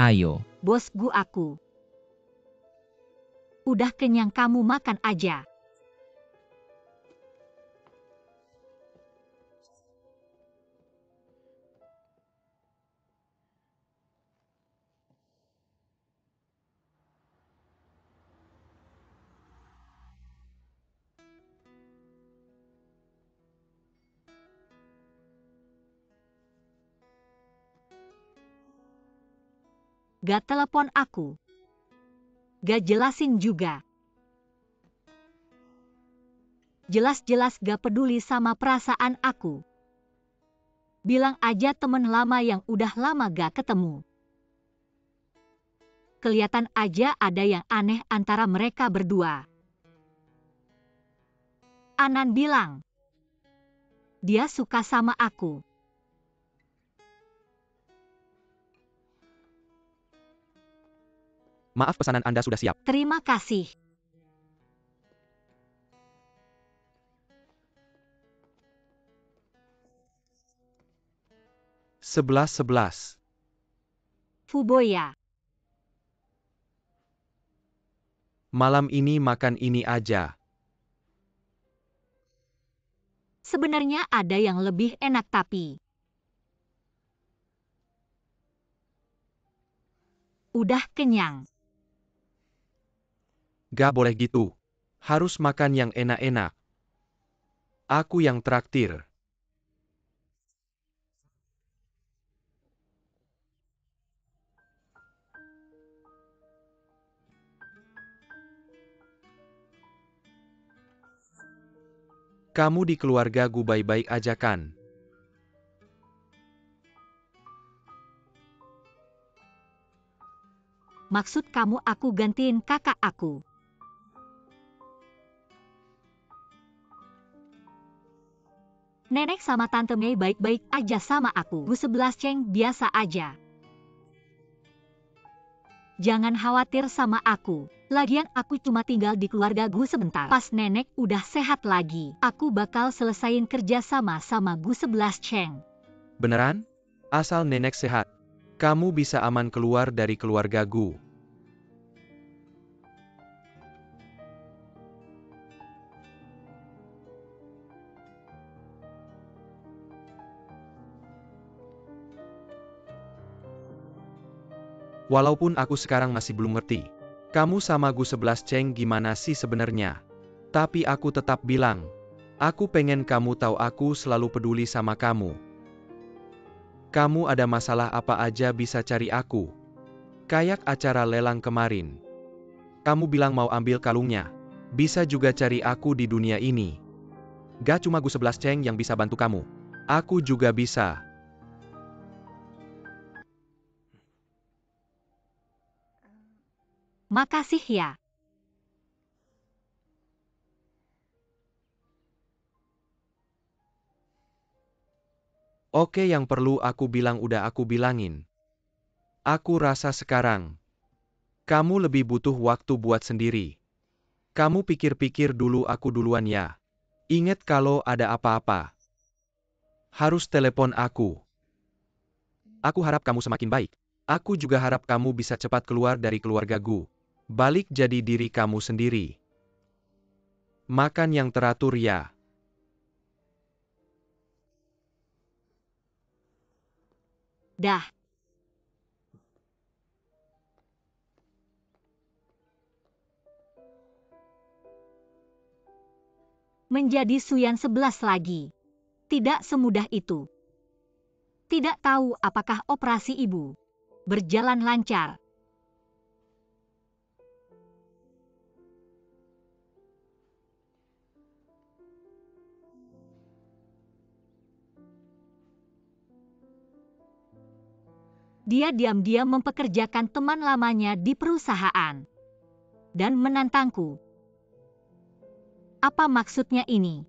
Ayo. Bosku aku. Udah kenyang kamu makan aja. Gak telepon aku. Gak jelasin juga. Jelas-jelas gak peduli sama perasaan aku. Bilang aja temen lama yang udah lama gak ketemu. Kelihatan aja ada yang aneh antara mereka berdua. Anan bilang, dia suka sama aku. Maaf, pesanan Anda sudah siap. Terima kasih. Sebelas. Fuboya. Malam ini makan ini aja. Sebenarnya ada yang lebih enak tapi. Udah kenyang. Gak boleh gitu. Harus makan yang enak-enak. Aku yang traktir. Kamu di keluarga gue baik-baik aja kan? Maksud kamu aku gantiin kakak aku. Nenek sama tante Mei baik-baik aja sama aku. Gu 11 Ceng biasa aja. Jangan khawatir sama aku. Lagian aku cuma tinggal di keluarga Gu sebentar. Pas nenek udah sehat lagi, aku bakal selesain kerja sama Gu 11 Ceng. Beneran? Asal nenek sehat. Kamu bisa aman keluar dari keluarga gue. Walaupun aku sekarang masih belum ngerti. Kamu sama gue 11 Ceng gimana sih sebenarnya? Tapi aku tetap bilang. Aku pengen kamu tahu aku selalu peduli sama kamu. Kamu ada masalah apa aja bisa cari aku. Kayak acara lelang kemarin. Kamu bilang mau ambil kalungnya. Bisa juga cari aku di dunia ini. Gak cuma gue 11 Ceng yang bisa bantu kamu. Aku juga bisa. Makasih ya. Oke, yang perlu aku bilang udah aku bilangin. Aku rasa sekarang kamu lebih butuh waktu buat sendiri. Kamu pikir-pikir dulu, aku duluan ya. Ingat kalau ada apa-apa, harus telepon aku. Aku harap kamu semakin baik. Aku juga harap kamu bisa cepat keluar dari keluarga gue. Balik jadi diri kamu sendiri. Makan yang teratur ya. Dah. Menjadi Suyan 11 lagi. Tidak semudah itu. Tidak tahu apakah operasi ibu berjalan lancar. Dia diam-diam mempekerjakan teman lamanya di perusahaan. Dan menantangku. Apa maksudnya ini?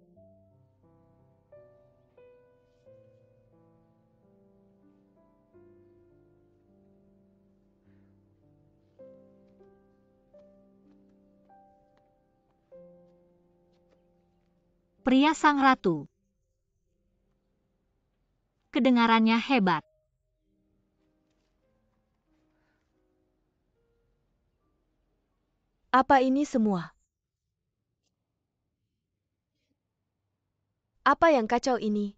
Pria sang ratu. Kedengarannya hebat. Apa ini semua? Apa yang kacau ini?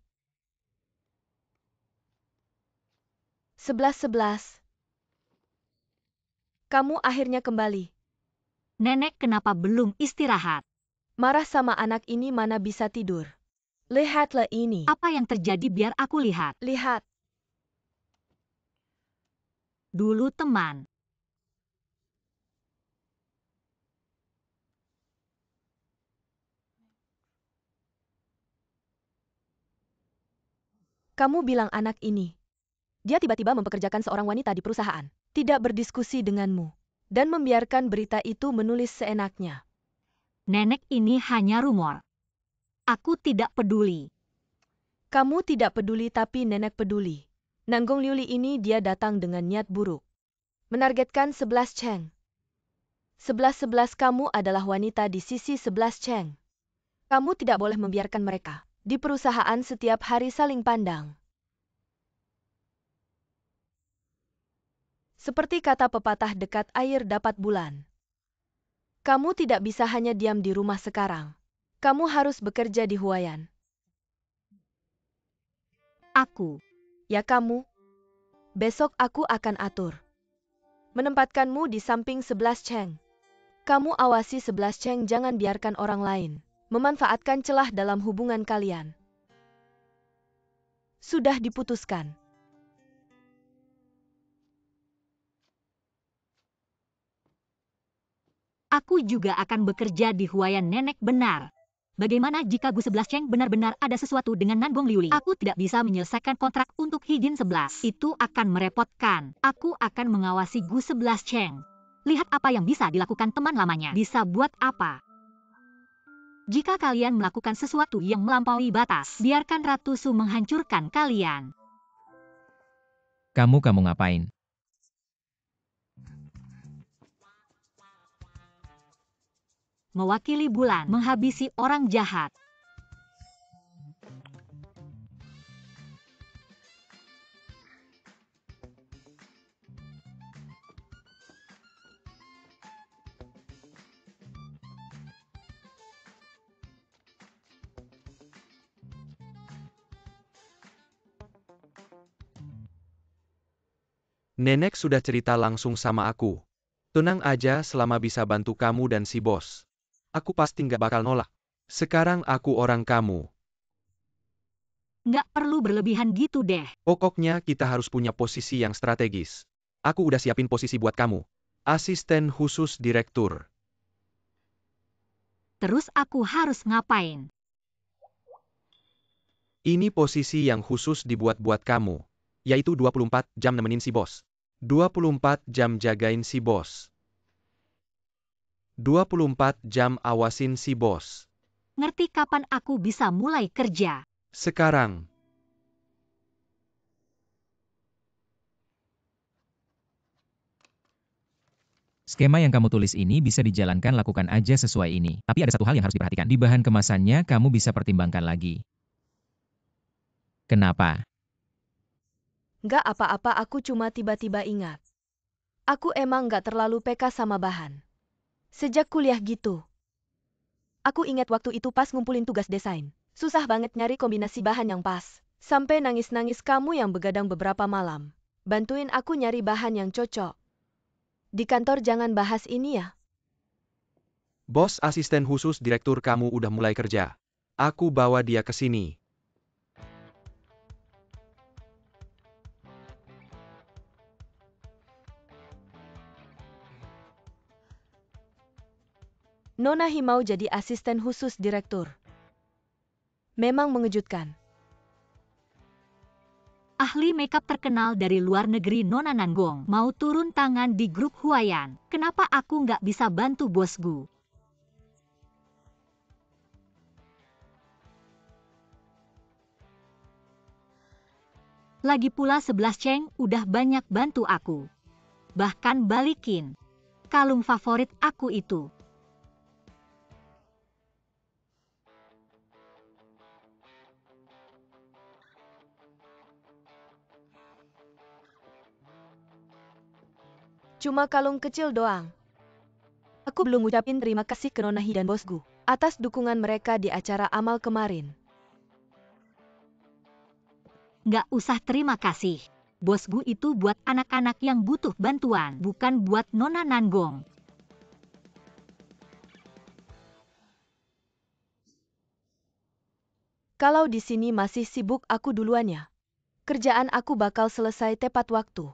11. Kamu akhirnya kembali. Nenek kenapa belum istirahat? Marah sama anak ini mana bisa tidur. Lihatlah ini. Apa yang terjadi biar aku lihat. Lihat. Dulu teman. Kamu bilang anak ini. Dia tiba-tiba mempekerjakan seorang wanita di perusahaan, tidak berdiskusi denganmu, dan membiarkan berita itu menulis seenaknya. Nenek ini hanya rumor. Aku tidak peduli. Kamu tidak peduli tapi nenek peduli. Nanggong Liuli ini dia datang dengan niat buruk. Menargetkan 11 Cheng. 11-11 kamu adalah wanita di sisi 11 Cheng. Kamu tidak boleh membiarkan mereka di perusahaan setiap hari saling pandang. Seperti kata pepatah dekat air dapat bulan. Kamu tidak bisa hanya diam di rumah sekarang. Kamu harus bekerja di Huayan. Aku. Ya kamu. Besok aku akan atur. Menempatkanmu di samping 11 Cheng. Kamu awasi 11 Cheng, jangan biarkan orang lain memanfaatkan celah dalam hubungan kalian. Sudah diputuskan. Aku juga akan bekerja di Huayan nenek benar. Bagaimana jika Gu 11 Cheng benar-benar ada sesuatu dengan Nanggong Liuli? Aku tidak bisa menyelesaikan kontrak untuk Hijin 11. Itu akan merepotkan. Aku akan mengawasi Gu 11 Cheng. Lihat apa yang bisa dilakukan teman lamanya. Bisa buat apa? Jika kalian melakukan sesuatu yang melampaui batas, biarkan Ratu Su menghancurkan kalian. Kamu ngapain? Mewakili bulan, menghabisi orang jahat. Nenek sudah cerita langsung sama aku. Tenang aja, selama bisa bantu kamu dan si bos. Aku pasti nggak bakal nolak. Sekarang aku orang kamu. Nggak perlu berlebihan gitu deh. Pokoknya kita harus punya posisi yang strategis. Aku udah siapin posisi buat kamu. Asisten khusus direktur. Terus aku harus ngapain? Ini posisi yang khusus dibuat buat kamu. Yaitu 24 jam nemenin si bos. 24 jam jagain si bos. 24 jam awasin si bos. Ngerti kapan aku bisa mulai kerja? Sekarang. Skema yang kamu tulis ini bisa dijalankan, lakukan aja sesuai ini. Tapi ada satu hal yang harus diperhatikan. Di bahan kemasannya kamu bisa pertimbangkan lagi. Kenapa? Nggak apa-apa, aku cuma tiba-tiba ingat. Aku emang nggak terlalu peka sama bahan. Sejak kuliah gitu. Aku ingat waktu itu pas ngumpulin tugas desain. Susah banget nyari kombinasi bahan yang pas. Sampai nangis-nangis kamu yang begadang beberapa malam. Bantuin aku nyari bahan yang cocok. Di kantor jangan bahas ini ya. Bos, asisten khusus direktur kamu udah mulai kerja. Aku bawa dia ke sini. Nona Himau jadi asisten khusus direktur. Memang mengejutkan. Ahli makeup terkenal dari luar negeri Nona Nanggong mau turun tangan di grup Huayan. Kenapa aku nggak bisa bantu bos Gu? Lagi pula 11 Cheng udah banyak bantu aku. Bahkan balikin kalung favorit aku itu. Cuma kalung kecil doang. Aku belum ngucapin terima kasih ke Nona Hi dan Bos Gu atas dukungan mereka di acara amal kemarin. Nggak usah terima kasih. Bos Gu itu buat anak-anak yang butuh bantuan, bukan buat Nona Nanggong. Kalau di sini masih sibuk, aku duluan ya. Kerjaan aku bakal selesai tepat waktu.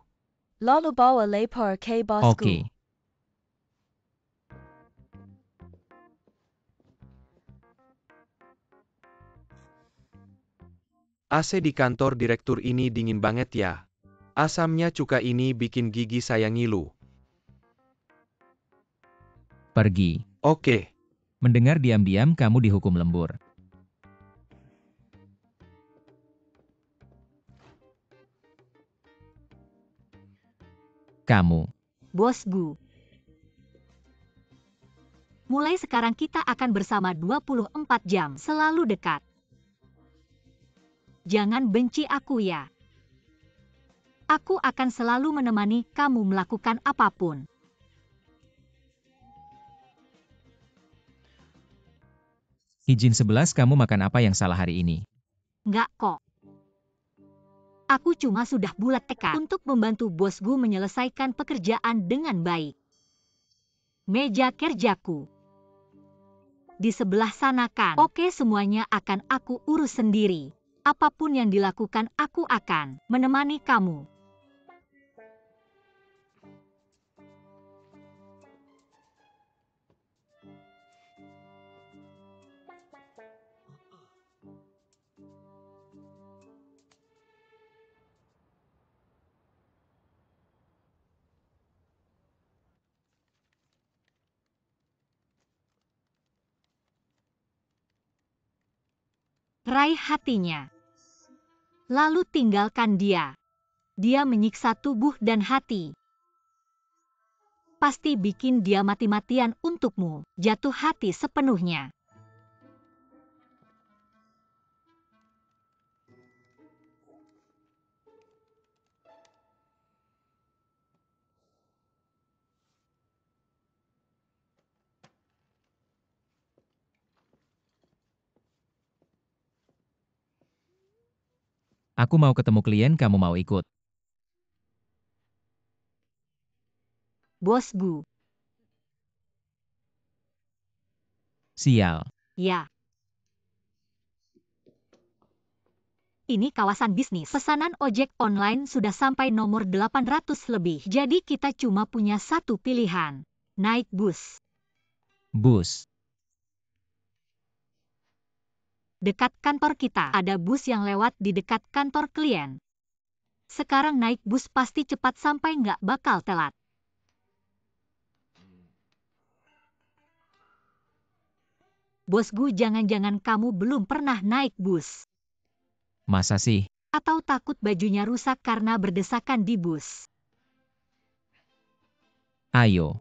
Lalu bawa lapor ke bosku. Oke. AC di kantor direktur ini dingin banget ya. Asamnya cuka ini bikin gigi saya ngilu. Pergi. Oke. Mendengar diam-diam kamu dihukum lembur. Kamu. Bosku. Mulai sekarang kita akan bersama 24 jam, selalu dekat. Jangan benci aku ya. Aku akan selalu menemani kamu melakukan apapun. Izin 11 kamu makan apa yang salah hari ini? Nggak kok. Aku cuma sudah bulat tekad untuk membantu bosku menyelesaikan pekerjaan dengan baik. Meja kerjaku di sebelah sana kan. Oke, semuanya akan aku urus sendiri. Apapun yang dilakukan, aku akan menemani kamu. Raih hatinya. Lalu tinggalkan dia. Dia menyiksa tubuh dan hati. Pasti bikin dia mati-matian untukmu, jatuh hati sepenuhnya. Aku mau ketemu klien, kamu mau ikut? Bosku, Sial. ya. Ini kawasan bisnis. Pesanan ojek online sudah sampai nomor 800 lebih. Jadi kita cuma punya satu pilihan. Naik bus. Bus. Dekat kantor kita, ada bus yang lewat di dekat kantor klien. Sekarang naik bus pasti cepat sampai nggak bakal telat. Bosku, jangan-jangan kamu belum pernah naik bus. Masa sih? Atau takut bajunya rusak karena berdesakan di bus. Ayo.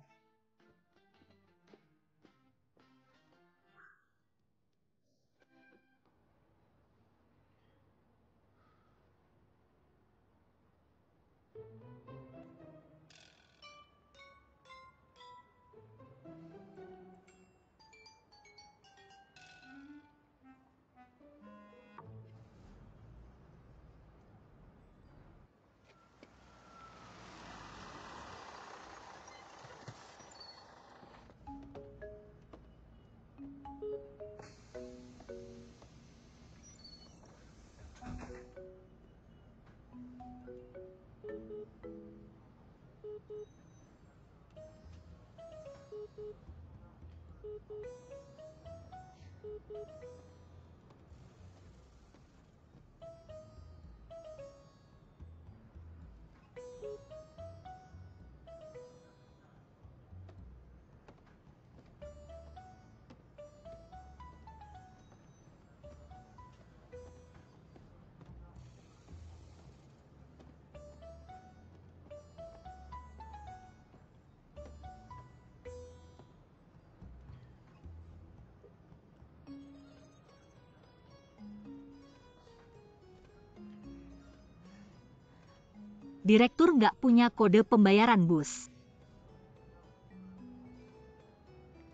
Direktur nggak punya kode pembayaran bus.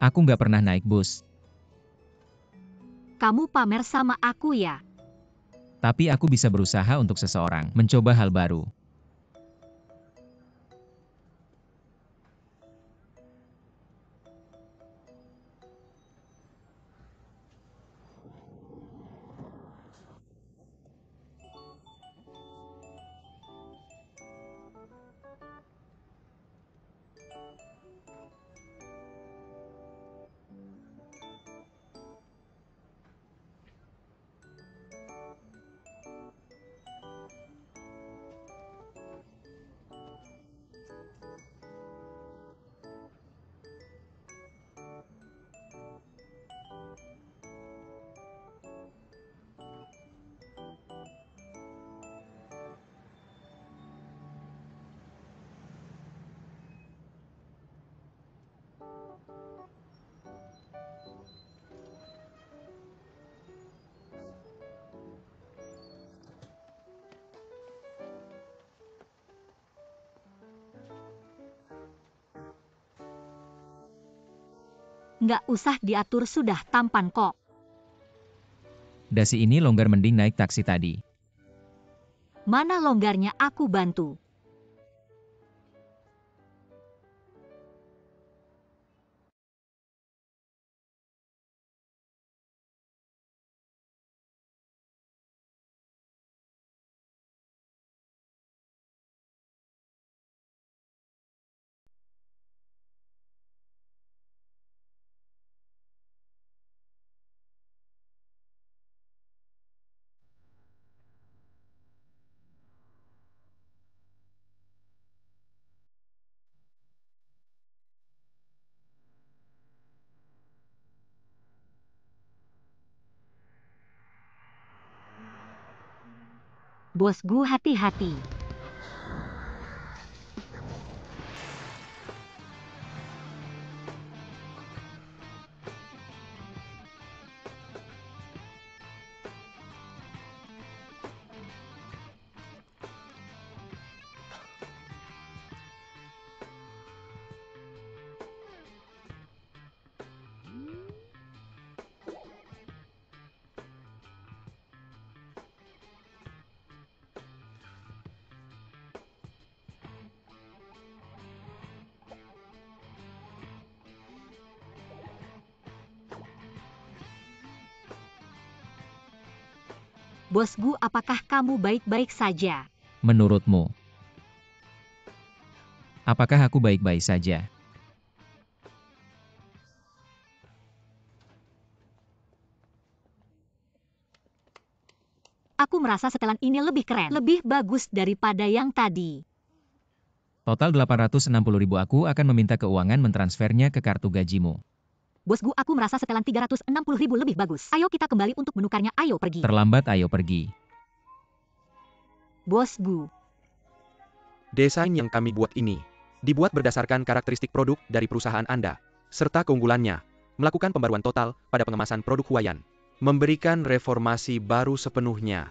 Aku nggak pernah naik bus. Kamu pamer sama aku ya? Tapi aku bisa berusaha untuk seseorang, mencoba hal baru. Nggak usah diatur, sudah tampan kok. Dasi ini longgar, mending naik taksi tadi. Mana longgarnya, aku bantu. Bosku, hati-hati. Bosku, apakah kamu baik-baik saja? Menurutmu? Apakah aku baik-baik saja? Aku merasa setelan ini lebih keren, lebih bagus daripada yang tadi. Total 860.000, aku akan meminta keuangan mentransfernya ke kartu gajimu. Bosku, aku merasa setelan 360.000 lebih bagus. Ayo kita kembali untuk menukarnya, ayo pergi. Terlambat, ayo pergi. Bosku, Desain yang kami buat ini dibuat berdasarkan karakteristik produk dari perusahaan Anda, serta keunggulannya, melakukan pembaruan total pada pengemasan produk Huayan, memberikan reformasi baru sepenuhnya.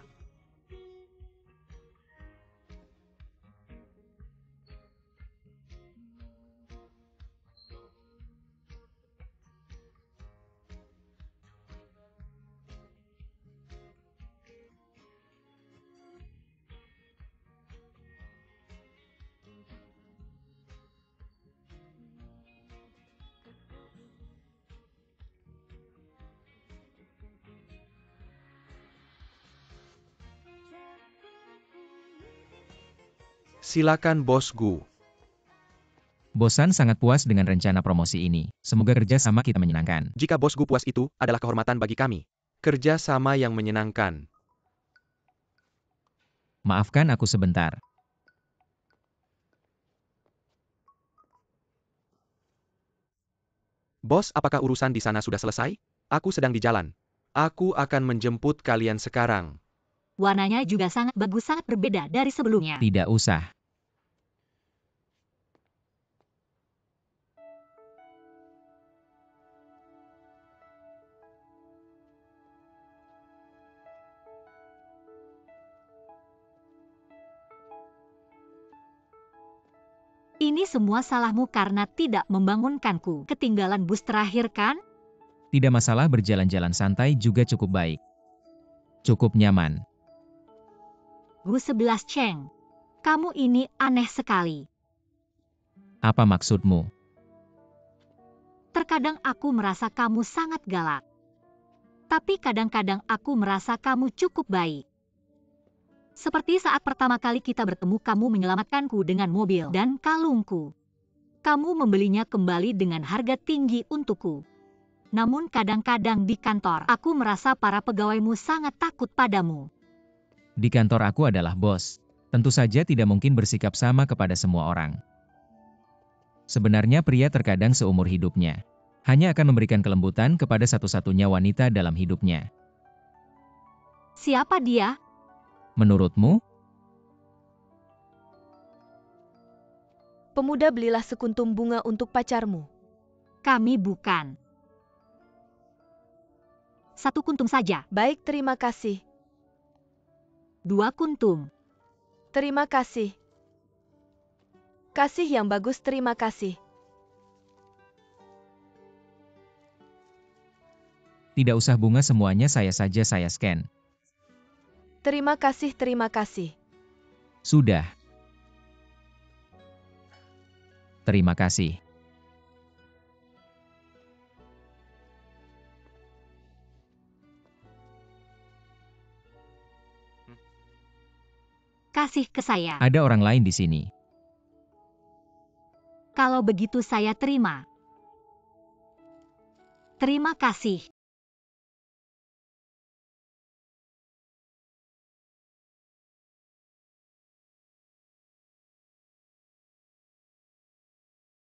Silakan bosku. Bosan sangat puas dengan rencana promosi ini. Semoga kerja sama kita menyenangkan. Jika bosku puas, itu adalah kehormatan bagi kami. Kerja sama yang menyenangkan. Maafkan aku sebentar. Bos, apakah urusan di sana sudah selesai? Aku sedang di jalan. Aku akan menjemput kalian sekarang. warnanya juga sangat bagus, sangat berbeda dari sebelumnya. Tidak usah. Ini semua salahmu karena tidak membangunkanku. Ketinggalan bus terakhir kan? Tidak masalah, berjalan-jalan santai juga cukup baik. Cukup nyaman. Gu 11 Cheng. Kamu ini aneh sekali. Apa maksudmu? Terkadang aku merasa kamu sangat galak. Tapi kadang-kadang aku merasa kamu cukup baik. Seperti saat pertama kali kita bertemu, kamu menyelamatkanku dengan mobil dan kalungku. Kamu membelinya kembali dengan harga tinggi untukku. Namun kadang-kadang di kantor, aku merasa para pegawaimu sangat takut padamu. Di kantor aku adalah bos. Tentu saja tidak mungkin bersikap sama kepada semua orang. Sebenarnya pria terkadang seumur hidupnya hanya akan memberikan kelembutan kepada satu-satunya wanita dalam hidupnya. Siapa dia? Menurutmu? Pemuda, belilah sekuntum bunga untuk pacarmu. Kami bukan. 1 kuntum saja. Baik, terima kasih. 2 kuntum. Terima kasih. Kasih yang bagus, terima kasih. Tidak usah bunga, semuanya saya saja saya scan. Terima kasih, terima kasih. Sudah. Terima kasih. Kasih ke saya. Ada orang lain di sini. Kalau begitu saya terima. Terima kasih.